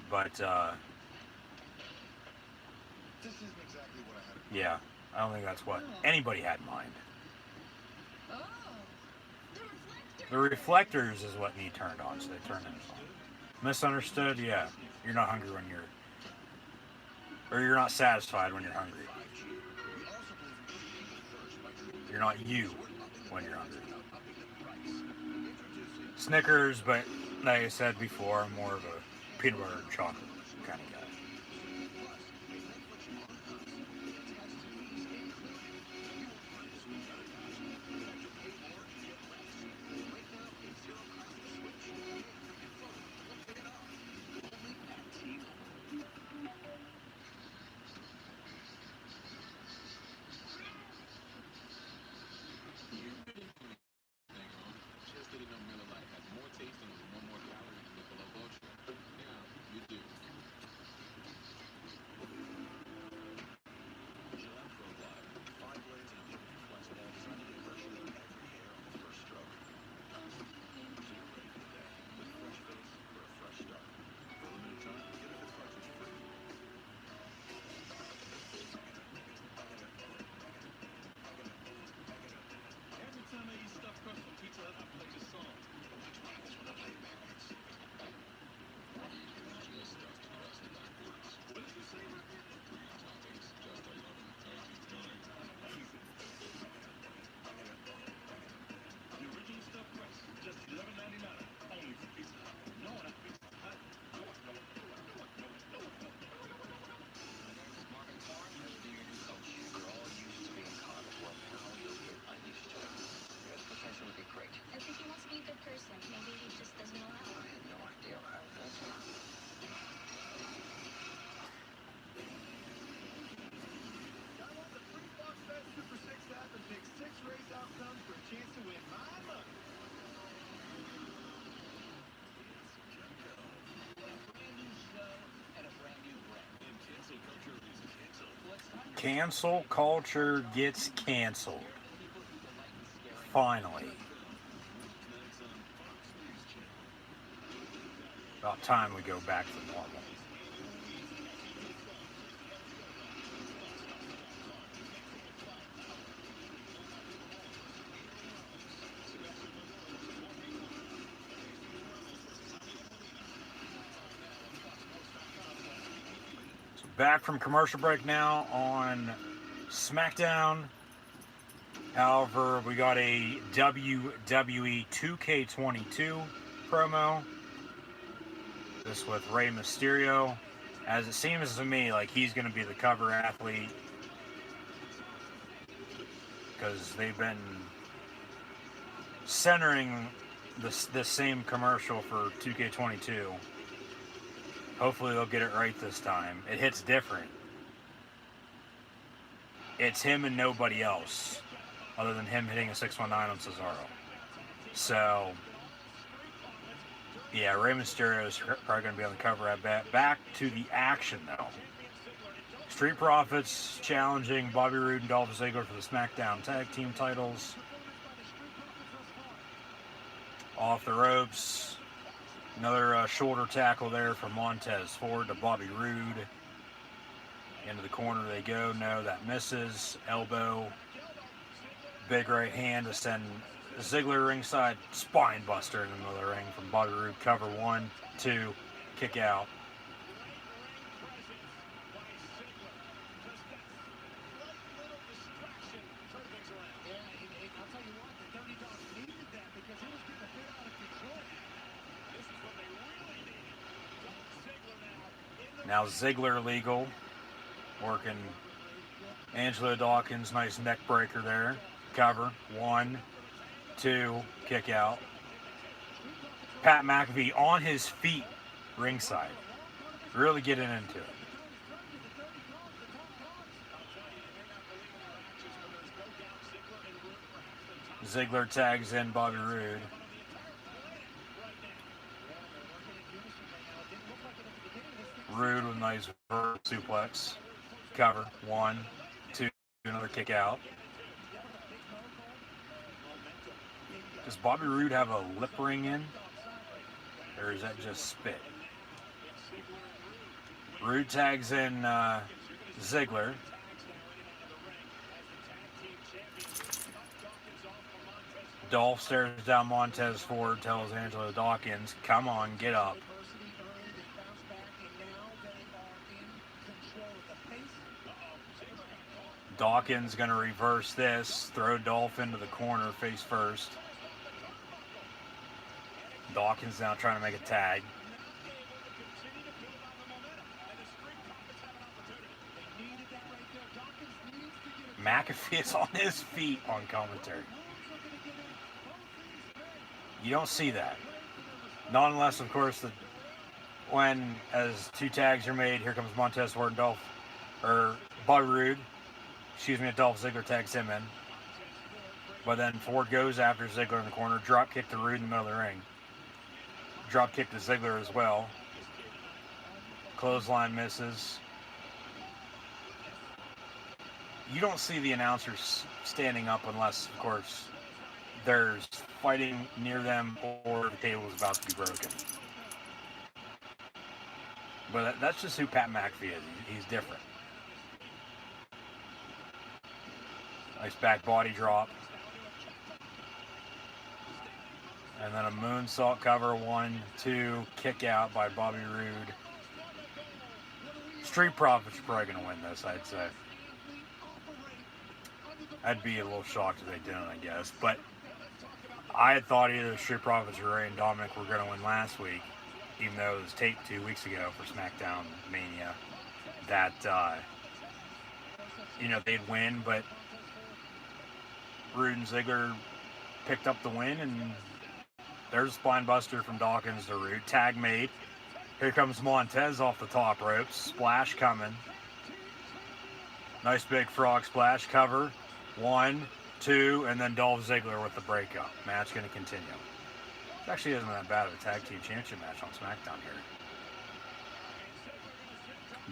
S6: But, yeah, I don't think that's what anybody had in mind. The reflectors is what need turned on, so they turn them on. Misunderstood? Yeah. You're not hungry when or you're not satisfied when you're hungry. You're not you when you're hungry. Snickers, but like I said before, I'm more of a peanut butter and chocolate kind of guy. Cancel culture gets canceled. Finally. About time we go back to normal. Back from commercial break now on SmackDown. However, we got a WWE 2K22 promo. This with Rey Mysterio. As it seems to me like he's going to be the cover athlete. Because they've been centering this same commercial for 2K22. Hopefully they'll get it right this time. It hits different. It's him and nobody else. other than him hitting a 619 on Cesaro. So, yeah, Rey Mysterio is probably going to be on the cover, I bet. Back to the action, though. Street Profits challenging Bobby Roode and Dolph Ziggler for the SmackDown Tag Team titles. Off the ropes. Another shoulder tackle there from Montez Ford to Bobby Roode. Into the corner they go. No, that misses. Elbow. Big right hand to send Ziggler ringside. Spine buster in the middle of the ring from Bobby Roode. Cover 1, 2, kick out. Now Ziggler legal, working Angelo Dawkins, nice neck breaker there. Cover, 1, 2, kick out. Pat McAfee on his feet ringside, really getting into it. Ziggler tags in Bobby Roode. Roode with a nice suplex. Cover. 1, 2, another kick out. Does Bobby Roode have a lip ring in? Or is that just spit? Roode tags in Ziggler. Dolph stares down Montez Ford, tells Angelo Dawkins, come on, get up. Dawkins going to reverse this, throw Dolph into the corner face first. Dawkins now trying to make a tag. McAfee is on his feet on commentary. You don't see that. Not unless, of course, when as 2 tags are made, here comes Montez Ford and Bobby Roode. Dolph Ziggler tags him in. But then Ford goes after Ziggler in the corner. Drop kick to Roode in the middle of the ring. Drop kick to Ziggler as well. Clothesline misses. You don't see the announcers standing up unless, of course, there's fighting near them or the table is about to be broken. But that's just who Pat McAfee is. He's different. Nice back body drop. And then a moonsault cover, 1, 2, kick out by Bobby Roode. Street Profits are probably going to win this, I'd say. I'd be a little shocked if they didn't, I guess. But I had thought either Street Profits or Ray and Dominic were going to win last week, even though it was taped 2 weeks ago for SmackDown Mania. That, they'd win, but Roode and Ziggler picked up the win, and there's a spine buster from Dawkins to Roode. Tag made. Here comes Montez off the top ropes. Splash coming. Nice big frog splash. Cover. 1, 2, and then Dolph Ziggler with the breakup. Match going to continue. It actually isn't that bad of a tag team championship match on SmackDown here.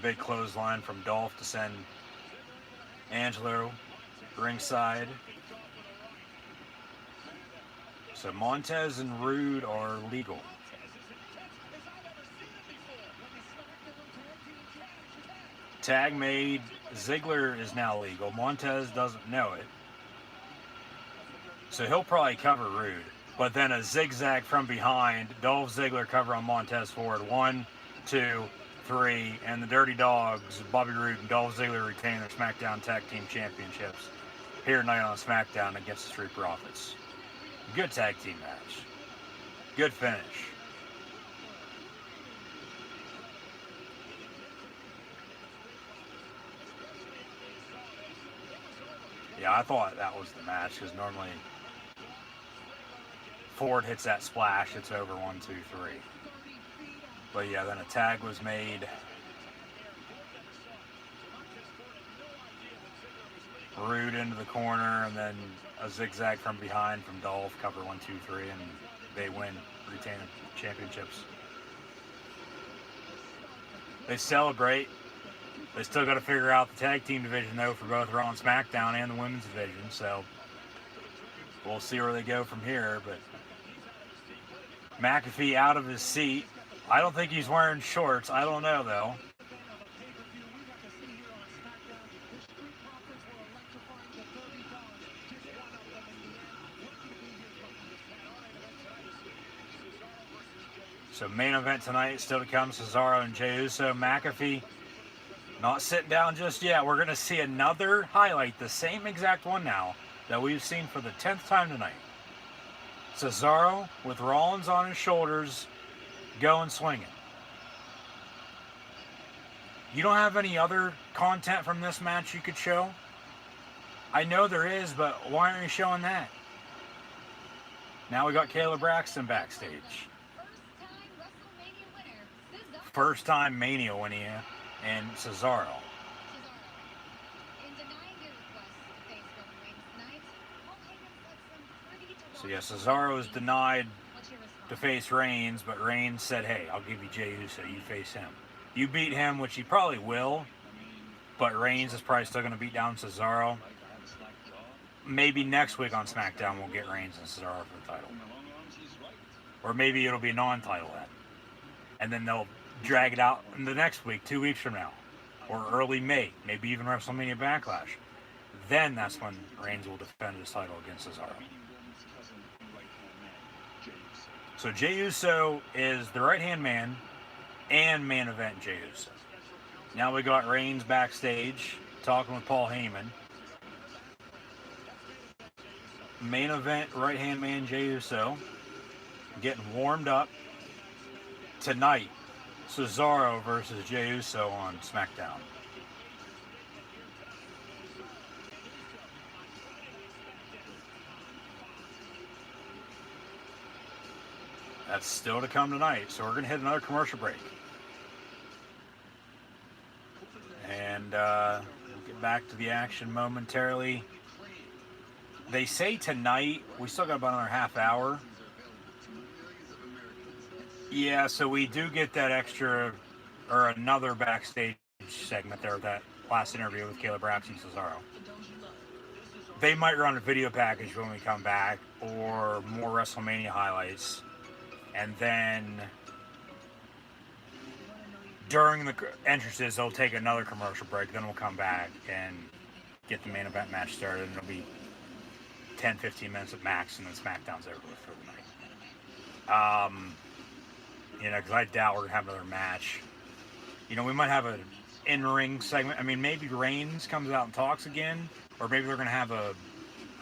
S6: Big clothesline from Dolph to send Angelo ringside. So Montez and Roode are legal. Tag made. Ziggler is now legal. Montez doesn't know it. So he'll probably cover Roode. But then a zigzag from behind. Dolph Ziggler cover on Montez Ford. 1, 2, 3. And the Dirty Dogs, Bobby Roode and Dolph Ziggler, retain their SmackDown Tag Team Championships here tonight on SmackDown against the Street Profits. Good tag team match. Good finish. Yeah, I thought that was the match because normally Ford hits that splash, it's over 1, 2, 3. But yeah, then a tag was made. Rude into the corner, and then a zigzag from behind from Dolph, cover 1, 2, 3, and they win, retain the championships. They celebrate. They still got to figure out the tag team division, though, for both Raw and SmackDown and the women's division, so we'll see where they go from here. But McAfee out of his seat. I don't think he's wearing shorts. I don't know, though. So main event tonight, still to come, Cesaro and Jey Uso. McAfee not sitting down just yet. We're going to see another highlight, the same exact one now, that we've seen for the 10th time tonight. Cesaro with Rollins on his shoulders, going swinging. You don't have any other content from this match you could show? I know there is, but why aren't you showing that? Now we got Kayla Braxton backstage. First time Mania winning, and Cesaro. So yeah, Cesaro is denied to face Reigns, but Reigns said, hey, I'll give you Jey Uso, you face him. You beat him, which he probably will, but Reigns is probably still going to beat down Cesaro. Maybe next week on SmackDown we'll get Reigns and Cesaro for the title. Or maybe it'll be a non-title then. And then they'll drag it out in the next week, 2 weeks from now. Or early May, maybe even WrestleMania Backlash. Then that's when Reigns will defend his title against Cesaro. So Jey Uso is the right-hand man and main event Jey Uso. Now we got Reigns backstage talking with Paul Heyman. Main event right-hand man Jey Uso getting warmed up tonight. Cesaro versus Jey Uso on SmackDown. That's still to come tonight, so we're going to hit another commercial break. And we'll get back to the action momentarily. They say tonight, we still got about another half hour. Yeah, so we do get that extra, or another backstage segment there, that last interview with Kayla Braxton and Cesaro. They might run a video package when we come back, or more WrestleMania highlights. And then during the entrances, they'll take another commercial break. Then we'll come back and get the main event match started. And it'll be 10-15 minutes at max, and then SmackDown's over with for the night. You know, because I doubt we're going to have another match. You know, we might have an in-ring segment. I mean, maybe Reigns comes out and talks again. Or maybe they're going to have a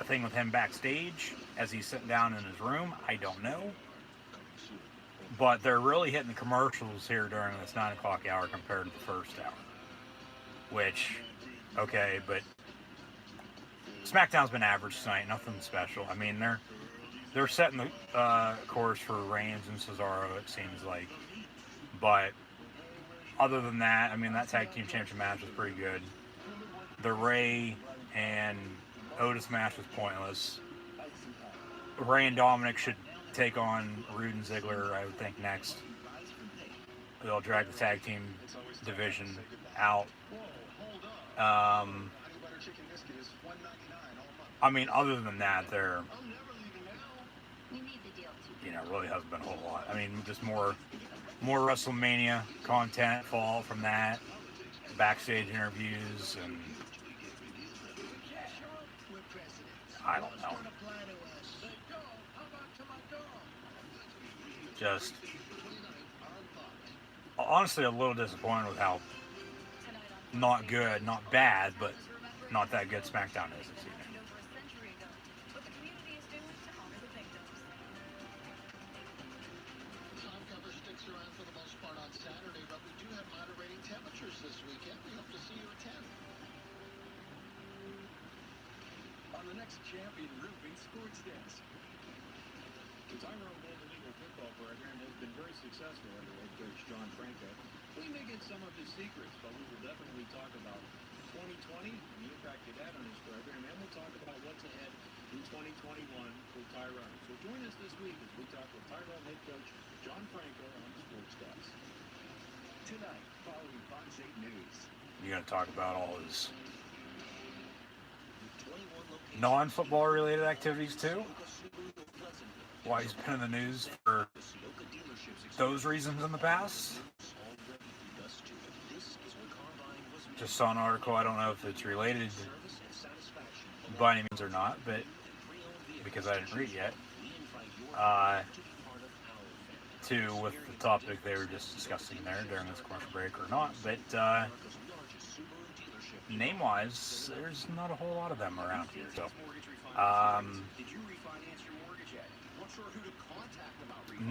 S6: thing with him backstage as he's sitting down in his room. I don't know. But they're really hitting the commercials here during this 9 o'clock hour compared to the first hour. Which, okay, but SmackDown's been average tonight. Nothing special. I mean, they're setting the course for Reigns and Cesaro, it seems like. But other than that, I mean, that tag team championship match was pretty good. The Ray and Otis match was pointless. Ray and Dominic should take on Rude and Ziggler, I would think, next. They'll drag the tag team division out. I mean, other than that, there, you know, really hasn't been a whole lot. I mean, just more WrestleMania content fall from that, backstage interviews, and I don't know. Just honestly a little disappointed with how not good, not bad, but not that good SmackDown is this evening.
S1: Time cover sticks around for the most part on Saturday, but we do have moderating temperatures this weekend. We hope to see you attend.
S2: On the next Champion Roofing Sports Desk. The Tyrone Golden Eagle football program has been very successful under head coach John Franco. We may get some of his secrets, but we will definitely talk about
S8: 2020 and the impact it had on his career, and then we'll talk about what's ahead in 2021 for Tyrone. So join us this week as we talk with Tyrone head coach John Franco on the Sports Desk.
S2: Tonight, following Fox 8 News.
S6: You're going to talk about all his
S2: 21 locations.
S6: non-football related activities too? Why he's been in the news for those reasons in the past? Just saw an article, I don't know if it's related by any means or not, but because I didn't read yet, to with the topic they were just discussing there during this commercial break or not, but name-wise, there's not a whole lot of them around here, so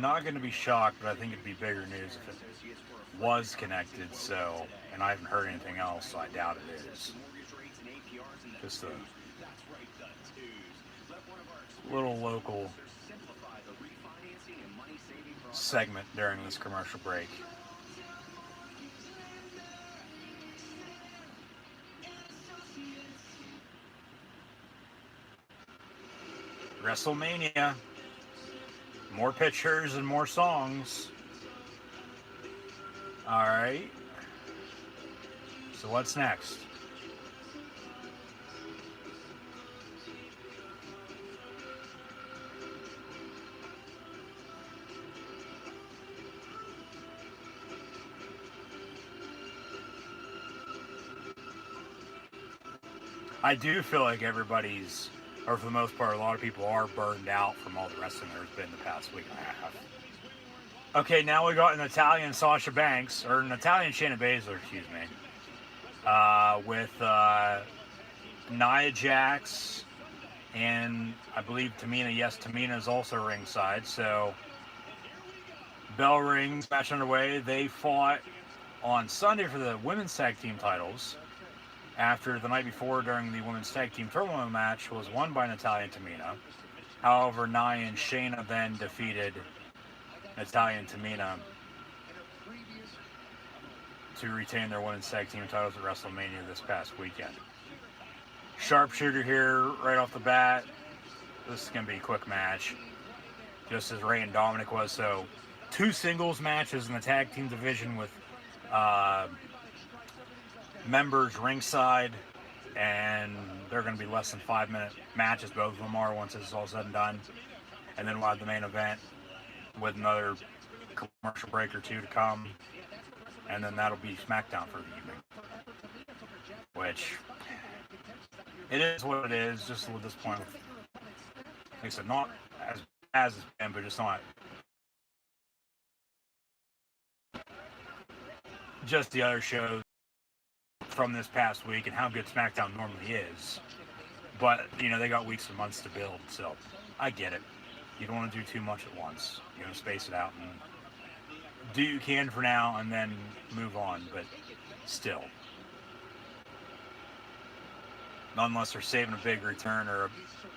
S6: not going to be shocked, but I think it'd be bigger news if it was connected, so, and I haven't heard anything else, so I doubt it is. Just a little local segment during this commercial break. WrestleMania. More pictures and more songs. Alright. So what's next? I do feel like everybody's, or for the most part, a lot of people are burned out from all the wrestling there's been the past week and a half. Okay, now we got an Italian Sasha Banks, or an Italian Shayna Baszler, excuse me, with Nia Jax and I believe Tamina. Yes, Tamina is also ringside, so bell rings, match underway. They fought on Sunday for the women's tag team titles, after the night before during the women's tag team tournament match was won by Natalya and Tamina. However, Nia and Shayna then defeated Natalya and Tamina to retain their women's tag team titles at WrestleMania this past weekend. Sharpshooter here right off the bat. This is going to be a quick match, just as Rey and Dominic was. So 2 singles matches in the tag team division with members ringside, and they're going to be less than 5-minute matches. Both of them are, once this is all said and done. And then we'll have the main event with another commercial break or 2 to come, and then that'll be SmackDown for the evening, which it is what it is. Just a little disappointed. Like I said, not as it's been, but just not just the other shows from this past week and how good SmackDown normally is. But, you know, they got weeks and months to build, so I get it. You don't want to do too much at once. You know, space it out and do what you can for now and then move on, but still. Not unless they're saving a big return or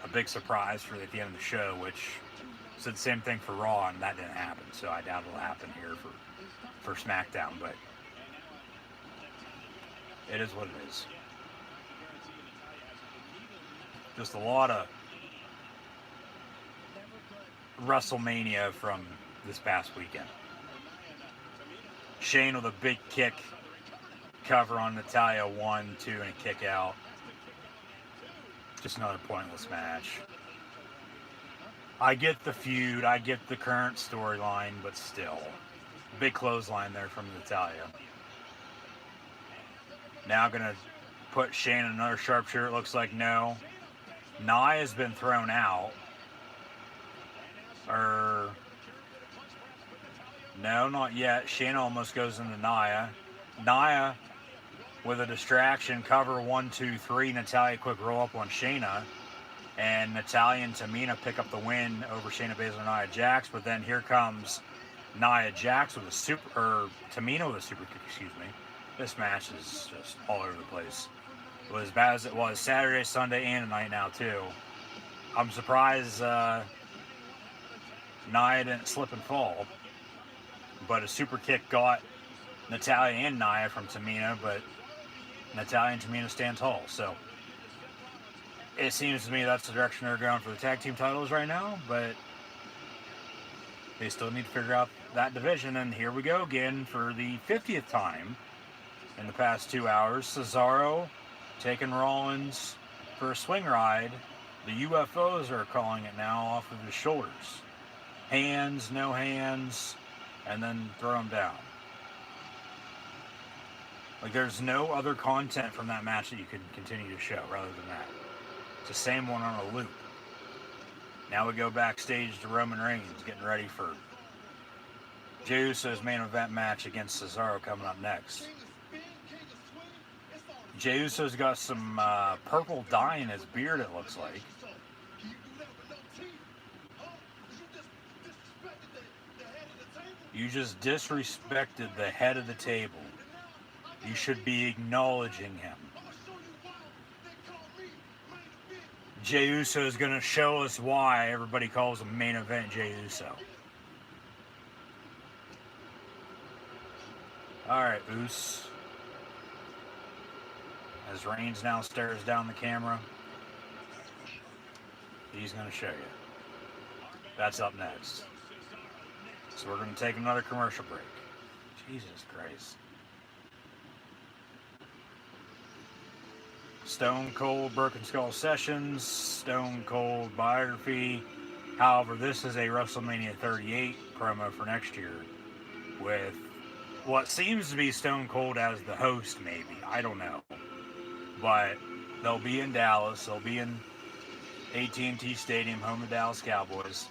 S6: a big surprise for at the end of the show, which said the same thing for Raw, and that didn't happen, so I doubt it'll happen here for SmackDown, but it is what it is. Just a lot of WrestleMania from this past weekend. Shane with a big kick cover on Natalya, 1, 2, and a kick out. Just another pointless match. I get the feud, I get the current storyline, but still. Big clothesline there from Natalya. Now gonna put Shane in another sharpshooter. It looks like no. Nia has been thrown out. No, not yet. Shayna almost goes into Nia. Nia with a distraction. Cover 1, 2, 3. Natalya quick roll up on Shayna. And Natalya and Tamina pick up the win over Shayna Baszler and Nia Jax. But then here comes Nia Jax with a Tamina with a super kick, excuse me. This match is just all over the place. It was as bad as it was Saturday, Sunday, and tonight now too. I'm surprised Nia didn't slip and fall. But a super kick got Natalya and Nia from Tamina, but Natalya and Tamina stand tall. So it seems to me that's the direction they're going for the tag team titles right now, but they still need to figure out that division. And here we go again for the 50th time in the past 2 hours. Cesaro taking Rollins for a swing ride. The UFOs are calling it now off of his shoulders. Hands, no hands, and then throw him down. Like, there's no other content from that match that you could continue to show rather than that. It's the same one on a loop. Now we go backstage to Roman Reigns getting ready for Jey Uso's main event match against Cesaro coming up next. Jey Uso's got some purple dye in his beard, it looks like. You just disrespected the head of the table. You should be acknowledging him. Jey Uso is going to show us why everybody calls him main event Jey Uso. Alright, Uso. As Reigns now stares down the camera, he's going to show you. That's up next. So we're going to take another commercial break. Jesus Christ. Stone Cold Broken Skull Sessions, Stone Cold Biography. However, this is a WrestleMania 38 promo for next year with what seems to be Stone Cold as the host, maybe. I don't know. But they'll be in Dallas. They'll be in AT&T Stadium, home of the Dallas Cowboys,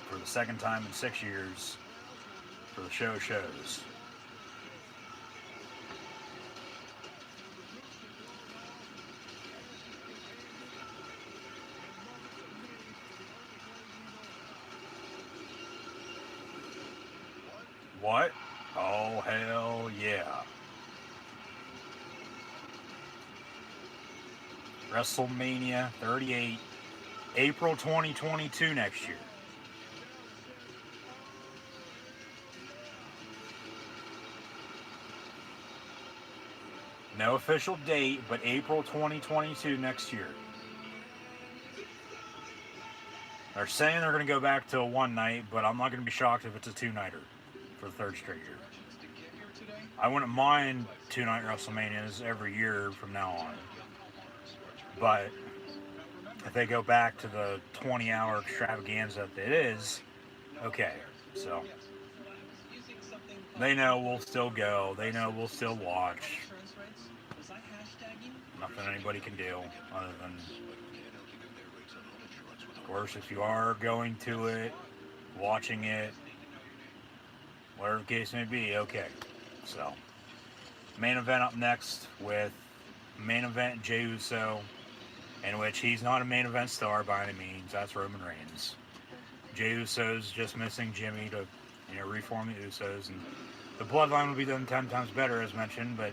S6: for the second time in 6 years for the shows. What? Oh, hell yeah. WrestleMania 38, April 2022 next year. No official date, but April 2022 next year. They're saying they're going to go back to a one night, but I'm not going to be shocked if it's a two-nighter for the third straight year. I wouldn't mind two-night WrestleManias every year from now on. But if they go back to the 20-hour extravaganza that it is, okay. So they know we'll still go. They know we'll still watch. Nothing anybody can do other than, of course, if you are going to it, watching it, whatever the case may be, okay. So, main event up next with main event Jey Uso, in which he's not a main event star by any means. That's Roman Reigns. Jey Uso's just missing Jimmy to, reform the Usos, and the bloodline will be done 10 times better, as mentioned, but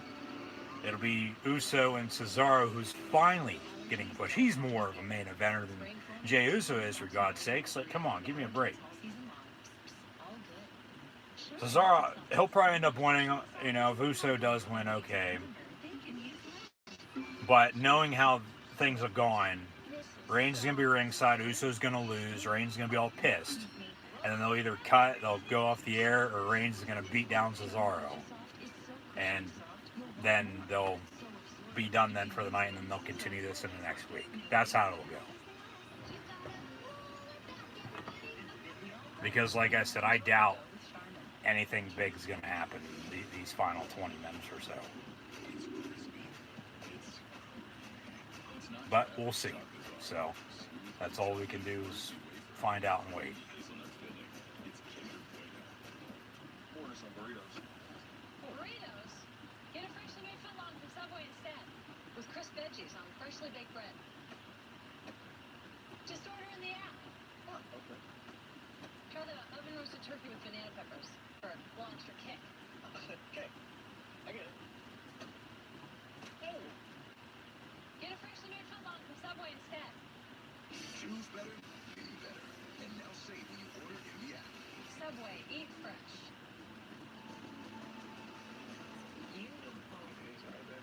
S6: it'll be Uso and Cesaro who's finally getting pushed. He's more of a main eventer than Jey Uso is, for God's sakes. Like, come on, give me a break. Cesaro, he'll probably end up winning, if Uso does win, okay. But knowing how things have gone, Reigns is going to be ringside, Uso's going to lose, Reigns is going to be all pissed. And then they'll either cut, they'll go off the air, or Reigns is going to beat down Cesaro. And then they'll be done then for the night, and then they'll continue this in the next week. That's how it'll go. Because, like I said, I doubt anything big is going to happen in these final 20 minutes or so. But we'll see. So that's all we can do is find out and wait.
S3: Burritos? Get a freshly made footlong from Subway instead, with crisp veggies on freshly baked bread. Just order in the app.
S8: Oh, okay.
S3: Try the oven roasted turkey with banana peppers for a little extra kick.
S8: Okay. I get it. Oh.
S3: Get a freshly made footlong from Subway instead.
S2: Choose better, be better. And now save when you order in the app.
S3: Subway, eat fresh.
S8: Okay, sorry, baby.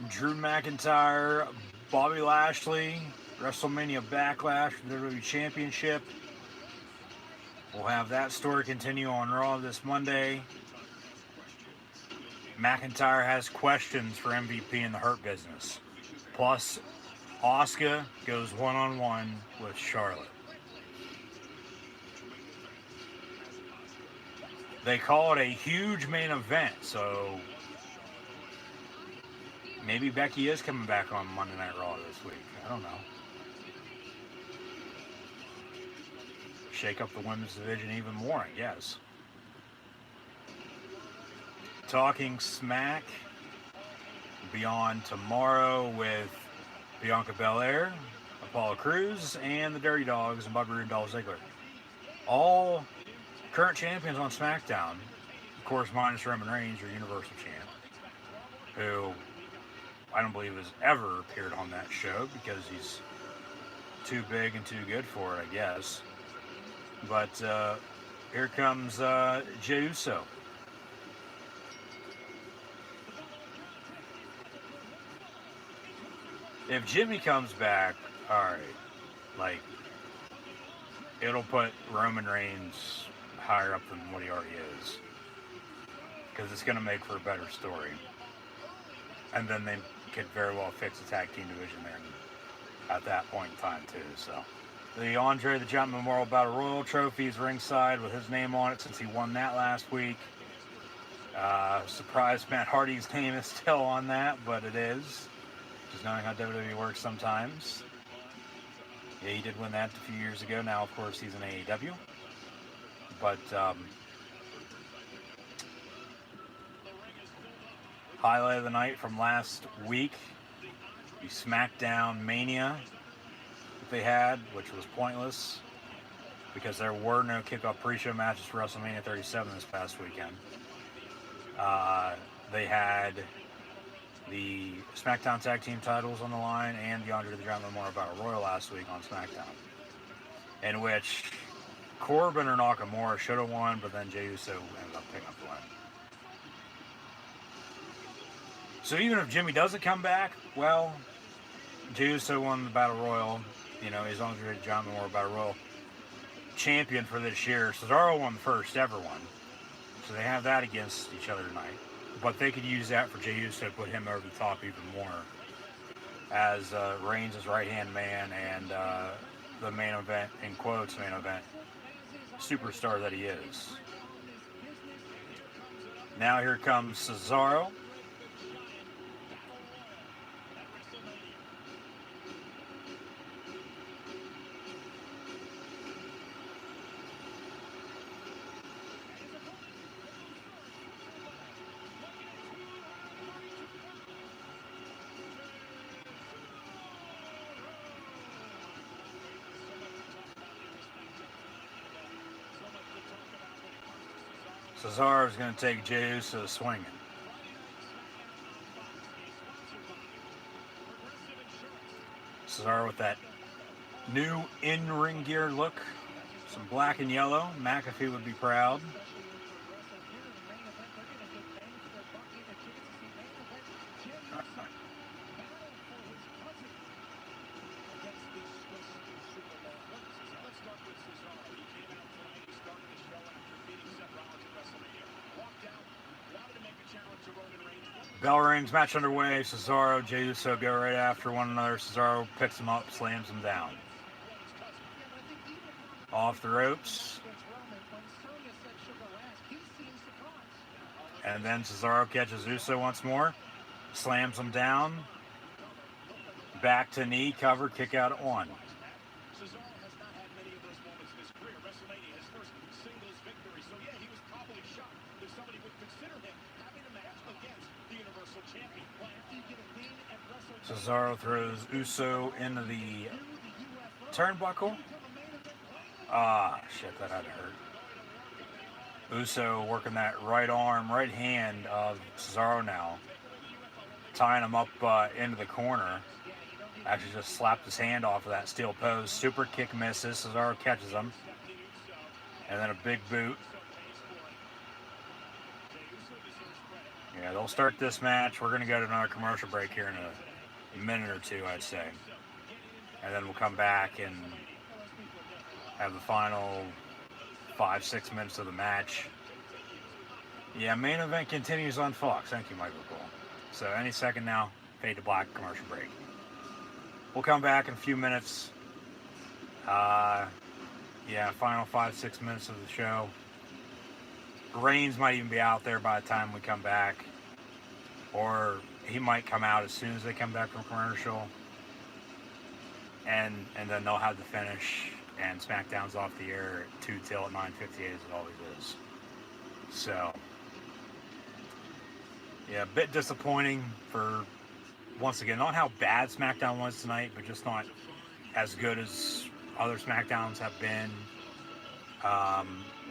S6: Drew McIntyre, Bobby Lashley, WrestleMania Backlash for the WWE Championship. We'll have that story continue on Raw this Monday. McIntyre has questions for MVP in the Hurt Business. Plus, Asuka goes one-on-one with Charlotte. They call it a huge main event, so maybe Becky is coming back on Monday Night Raw this week. I don't know. Shake up the women's division even more, I guess. Talking Smack will be on tomorrow with Bianca Belair, Apollo Crews, and the Dirty Dogs and Bobby Roode and Dolph Ziggler. All current champions on SmackDown, of course, minus Roman Reigns, your Universal Champ, who I don't believe has ever appeared on that show because he's too big and too good for it, I guess. But here comes Jey Uso. If Jimmy comes back, alright, like, it'll put Roman Reigns higher up than what he already is. Because it's going to make for a better story. And then they could very well fix the tag team division there at that point in time, too, so. The Andre the Giant Memorial Battle Royal trophy is ringside with his name on it since he won that last week. Surprised Matt Hardy's name is still on that, but it is. Just knowing how WWE works sometimes. Yeah, he did win that a few years ago. Now, of course, he's in AEW. But, highlight of the night from last week, the SmackDown Mania that they had, which was pointless because there were no kickoff pre-show matches for WrestleMania 37 this past weekend. They had the SmackDown Tag Team titles on the line and the Andre the Giant Memorial Battle Royal last week on SmackDown, in which Corbin or Nakamura should have won, but then Jey Uso ended up picking up the win. So even if Jimmy doesn't come back, well, Jey Uso won the Battle Royal. You know, he's Andre the Giant Memorial Battle Royal champion for this year. Cesaro won the first ever one. So they have that against each other tonight. But they could use that for Jey Uso to put him over the top even more as Reigns' right-hand man and the main event, in quotes, main event, superstar that he is. Now here comes Cesaro. Cesaro's going to take Jey Uso swinging. Cesaro with that new in-ring gear look. Some black and yellow. McAfee would be proud. Bell rings, match underway. Cesaro, Jey Uso go right after one another. Cesaro picks him up, slams him down. Off the ropes. And then Cesaro catches Uso once more. Slams him down. Back to knee, cover, kick out at one. Cesaro throws Uso into the turnbuckle. Ah, shit, that had to hurt. Uso working that right arm, right hand of Cesaro now. Tying him up into the corner. Actually just slapped his hand off of that steel post. Super kick misses. Cesaro catches him. And then a big boot. Yeah, they'll start this match. We're going to go to another commercial break here in a minute or two, I'd say. And then we'll come back and have the final 5-6 minutes of the match. Yeah, main event continues on Fox. Thank you, Michael Cole. So any second now, fade to black, commercial break. We'll come back in a few minutes. Yeah, final 5-6 minutes of the show. Reigns might even be out there by the time we come back. Or he might come out as soon as they come back from commercial. And then they'll have the finish. And SmackDown's off the air at 2 till at 9:58 as it always is. So, yeah, a bit disappointing for, once again, not how bad SmackDown was tonight, but just not as good as other SmackDowns have been.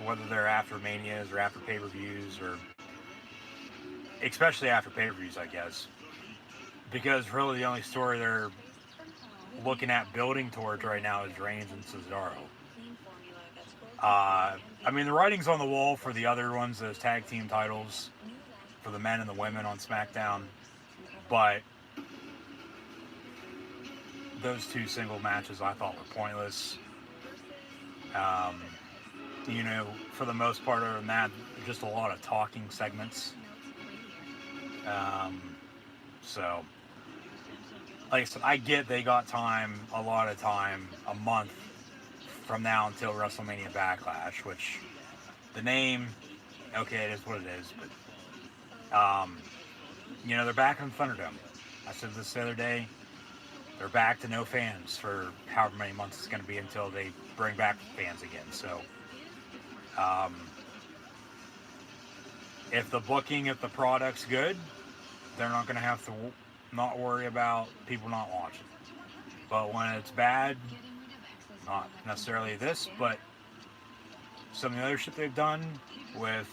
S6: Whether they're after Manias or after pay-per-views, or especially after pay-per-views, I guess. Because really the only story they're looking at building towards right now is Reigns and Cesaro. I mean, the writing's on the wall for the other ones, those tag team titles, for the men and the women on SmackDown. But those two single matches I thought were pointless. You know, for the most part, other than that, just a lot of talking segments. So, like I said, I get they got time, a lot of time, a month from now until WrestleMania Backlash, which the name, okay, it is what it is, but, you know, they're back in the Thunderdome. I said this the other day, they're back to no fans for however many months it's going to be until they bring back fans again. So, if the booking, if the product's good, they're not going to have to not worry about people not watching. But when it's bad, not necessarily this, but some of the other shit they've done with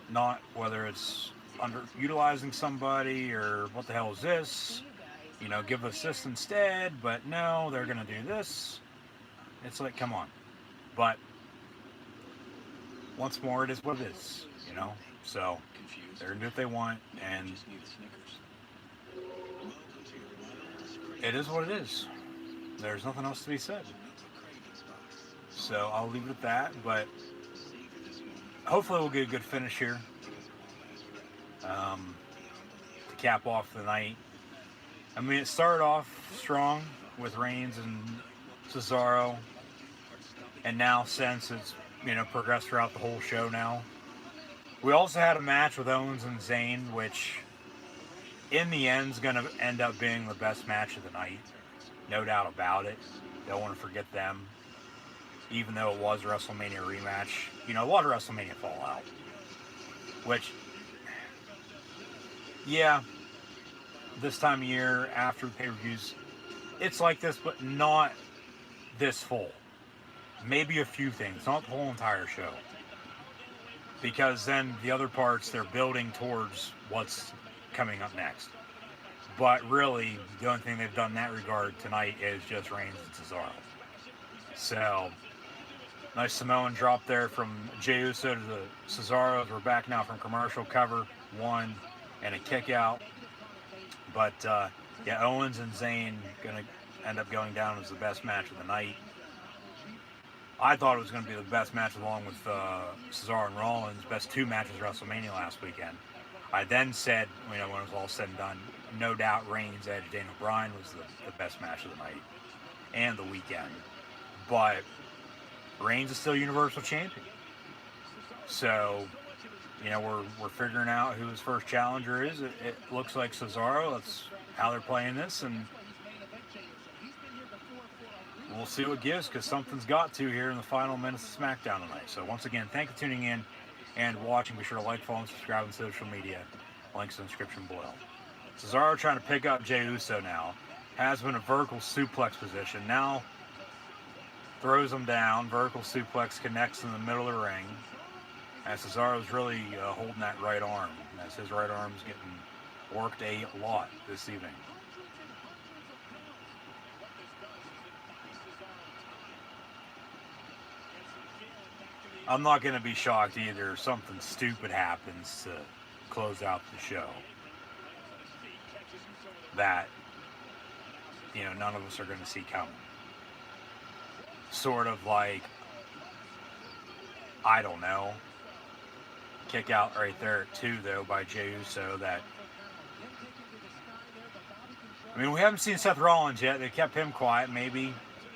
S6: not, whether it's underutilizing somebody or what the hell is this, you know, give us this instead, but no, they're going to do this. It's like, come on. But once more, it is what it is, you know? So they're going to do what they want, and it is what it is. There's nothing else to be said. So I'll leave it at that, but hopefully we'll get a good finish here to cap off the night. I mean, it started off strong with Reigns and Cesaro, and now since it's, you know, progressed throughout the whole show now. We also had a match with Owens and Zayn, which in the end is going to end up being the best match of the night. No doubt about it. Don't want to forget them. Even though it was a WrestleMania rematch. You know, a lot of WrestleMania fallout. Which, yeah, this time of year, after pay-per-views, it's like this, but not this full. Maybe a few things, not the whole entire show. Because then the other parts, they're building towards what's coming up next. But really, the only thing they've done in that regard tonight is just Reigns and Cesaro. So, nice Samoan drop there from Jey Uso to the Cesaros. We're back now from commercial, cover, 1, and a kick out. But, yeah, Owens and Zayn going to end up going down as the best match of the night. I thought it was going to be the best match along with Cesaro and Rollins, best two matches of WrestleMania last weekend. I then said, you know, when it was all said and done, no doubt Reigns, Edge, Daniel Bryan was the best match of the night and the weekend. But Reigns is still Universal Champion. So, you know, we're figuring out who his first challenger is. It looks like Cesaro. That's how they're playing this, and we'll see what gives, because something's got to here in the final minutes of SmackDown tonight. So once again, thank you for tuning in and watching. Be sure to like, follow, and subscribe on social media. Links in the description below. Cesaro trying to pick up Jey Uso now. Has been a vertical suplex position. Now throws him down. Vertical suplex connects in the middle of the ring. As Cesaro's really holding that right arm. As his right arm's getting worked a lot this evening. I'm not going to be shocked either if something stupid happens to close out the show that, you know, none of us are going to see coming. Sort of like, I don't know, kick out right there at 2, though, by Jey Uso. That, I mean, we haven't seen Seth Rollins yet. They kept him quiet. Maybe,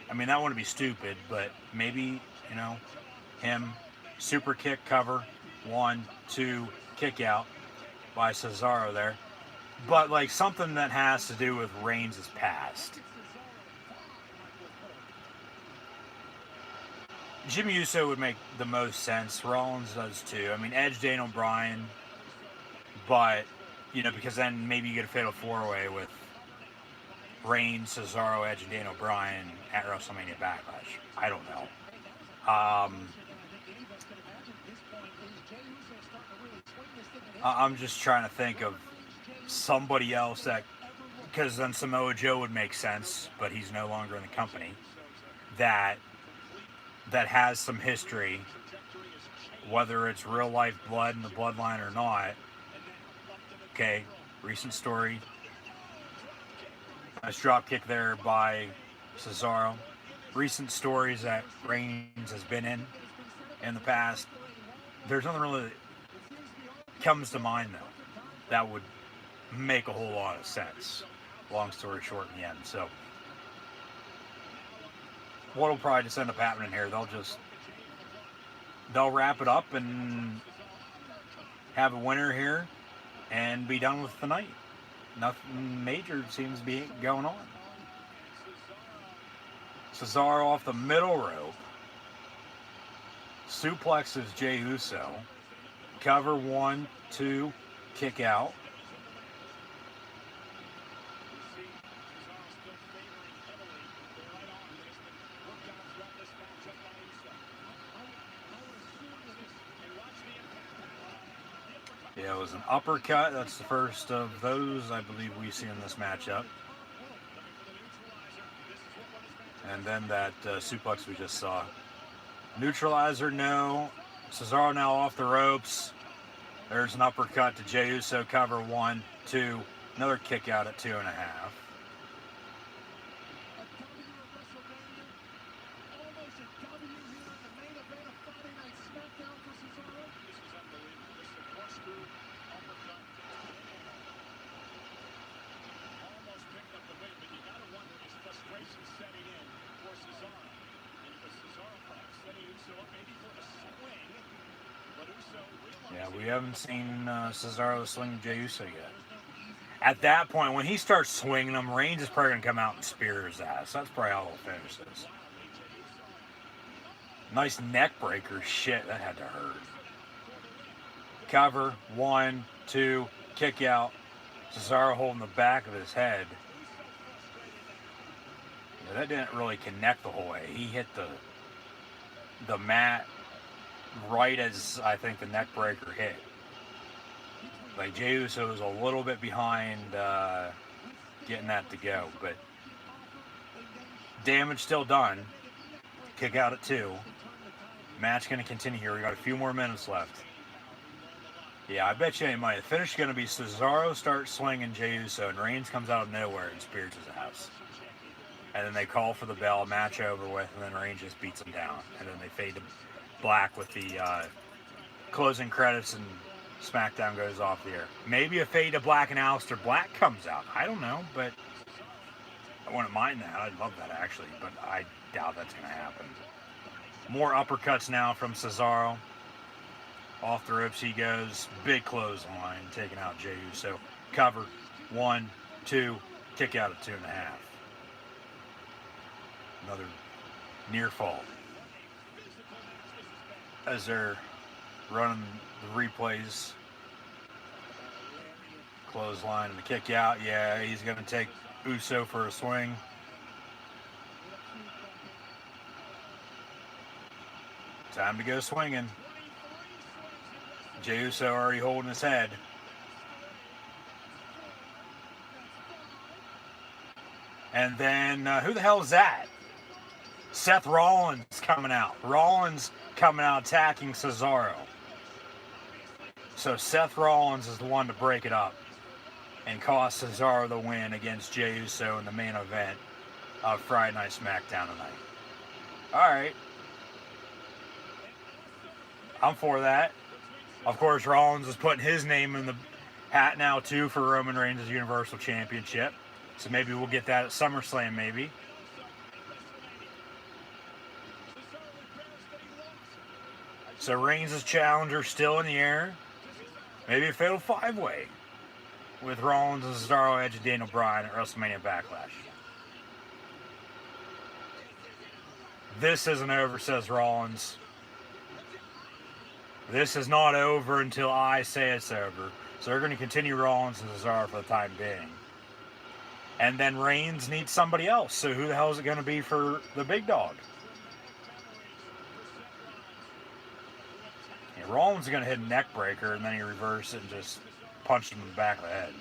S6: I mean, that wouldn't be stupid, but maybe, you know, him, super kick cover, 1, 2, kick out by Cesaro there. But, like, something that has to do with Reigns' past. Jimmy Uso would make the most sense. Rollins does too. I mean, Edge, Daniel Bryan, but, you know, because then maybe you get a fatal 4-way with Reigns, Cesaro, Edge, and Daniel Bryan at WrestleMania Backlash. I don't know. I'm just trying to think of somebody else that, because then Samoa Joe would make sense, but he's no longer in the company, that has some history, whether it's real life blood in the bloodline or not. Okay, recent story. Nice drop kick there by Cesaro. Recent stories that Reigns has been in the past. There's nothing really that comes to mind, though, that would make a whole lot of sense. Long story short in the end. So what'll probably just end up happening here, they'll wrap it up and have a winner here and be done with the night. Nothing major seems to be going on. Cesaro off the middle rope, suplexes Jey Uso, cover, 1, 2, kick out. Yeah, it was an uppercut. That's the first of those I believe we see in this matchup. And then that suplex we just saw. Neutralizer, no. Cesaro now off the ropes. There's an uppercut to Jey Uso, cover, 1, 2. Another kick out at 2.5. Yeah, we haven't seen Cesaro swing Jey Uso yet. At that point, when he starts swinging him, Reigns is probably going to come out and spear his ass. That's probably how they'll finish this. Nice neck breaker. Shit, that had to hurt. Cover, 1, 2, kick out. Cesaro holding the back of his head. Yeah, that didn't really connect the whole way. He hit the mat right as I think the neck breaker hit. Like, Jey Uso was a little bit behind getting that to go, but damage still done. Kick out at 2. Match going to continue here. We got a few more minutes left. Yeah, I bet you ain't money. The finish is going to be Cesaro starts swinging Jey Uso, and Reigns comes out of nowhere and spears his ass. And then they call for the bell, match over with, and then Reigns just beats him down. And then they fade to black with the closing credits, and SmackDown goes off the air. Maybe a fade to black and Aleister Black comes out. I don't know, but I wouldn't mind that. I'd love that, actually, but I doubt that's going to happen. More uppercuts now from Cesaro. Off the ropes he goes. Big clothesline, taking out Jey Uso. Cover, 1, 2, kick out at 2.5. Another near fall. As they're running the replays. Clothesline and the kick out. Yeah, he's going to take Uso for a swing. Time to go swinging. Jey Uso already holding his head. And then, who the hell is that? Seth Rollins coming out. Rollins coming out attacking Cesaro. So Seth Rollins is the one to break it up and cost Cesaro the win against Jey Uso in the main event of Friday Night SmackDown tonight. Alright. I'm for that. Of course, Rollins is putting his name in the hat now, too, for Roman Reigns' Universal Championship. So maybe we'll get that at SummerSlam, maybe. So Reigns' challenger still in the air. Maybe a fatal 5-way with Rollins and Cesaro, Edge, and Daniel Bryan at WrestleMania Backlash. This isn't over, says Rollins. This is not over until I say it's over. So they're going to continue Rollins and Cesaro for the time being. And then Reigns needs somebody else. So who the hell is it going to be for the big dog? Yeah, Rollins is going to hit a neck breaker, and then he reverses it and just punched him in the back of the head.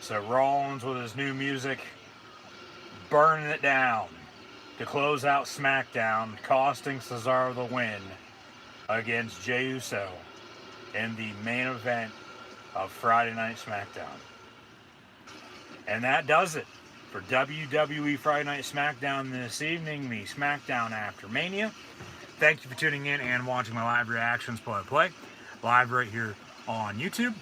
S6: So Rollins with his new music, burning it down to close out SmackDown, costing Cesaro the win against Jey Uso in the main event of Friday Night SmackDown. And that does it for WWE Friday Night SmackDown this evening, the SmackDown After Mania. Thank you for tuning in and watching my live reactions play live right here on YouTube.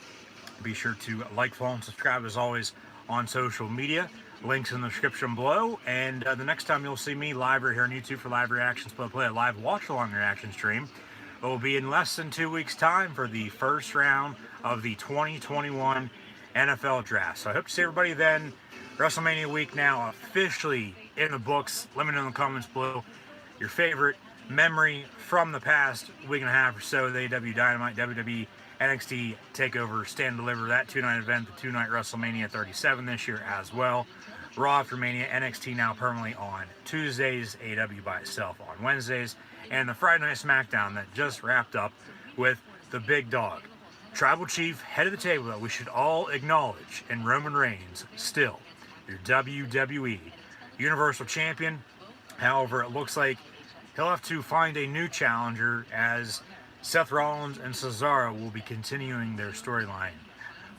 S6: Be sure to like, follow, and subscribe as always on social media. Links in the description below. And the next time you'll see me live right here on YouTube for live reactions play, a live watch-along reaction stream, it will be in less than 2 weeks' time for the first round of the 2021 NFL Draft. So I hope to see everybody then. WrestleMania week now officially in the books. Let me know in the comments below your favorite memory from the past week and a half or so. The AEW Dynamite, WWE, NXT TakeOver, Stand and Deliver, that two-night event, the two-night WrestleMania 37 this year as well. Raw After Mania, NXT now permanently on Tuesdays, AEW by itself on Wednesdays, and the Friday Night SmackDown that just wrapped up with the big dog, Tribal Chief, head of the table that we should all acknowledge, and Roman Reigns, still your WWE Universal Champion. However, it looks like he'll have to find a new challenger as Seth Rollins and Cesaro will be continuing their storyline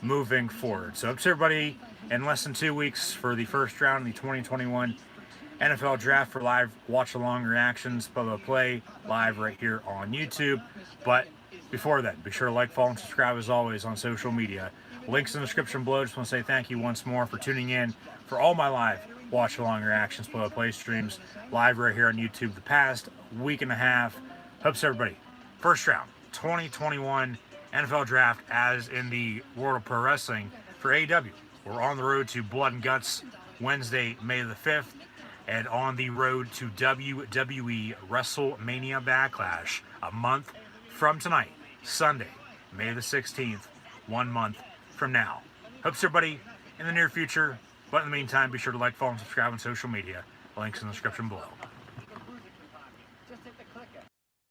S6: moving forward. So up to everybody in less than 2 weeks for the first round of the 2021 NFL Draft for live watch-along reactions, play live right here on YouTube. But before that, be sure to like, follow, and subscribe as always on social media. Links in the description below. Just want to say thank you once more for tuning in for all my live watch-along reactions, play streams live right here on YouTube the past week and a half. Hopes everybody, first round 2021 NFL Draft, as in the world of pro wrestling for AEW. We're on the road to Blood and Guts Wednesday, May the 5th, and on the road to WWE WrestleMania Backlash a month from tonight, Sunday, May the 16th, 1 month from now. Hopes everybody in the near future, but in the meantime, be sure to like, follow, and subscribe on social media. Links in the description below.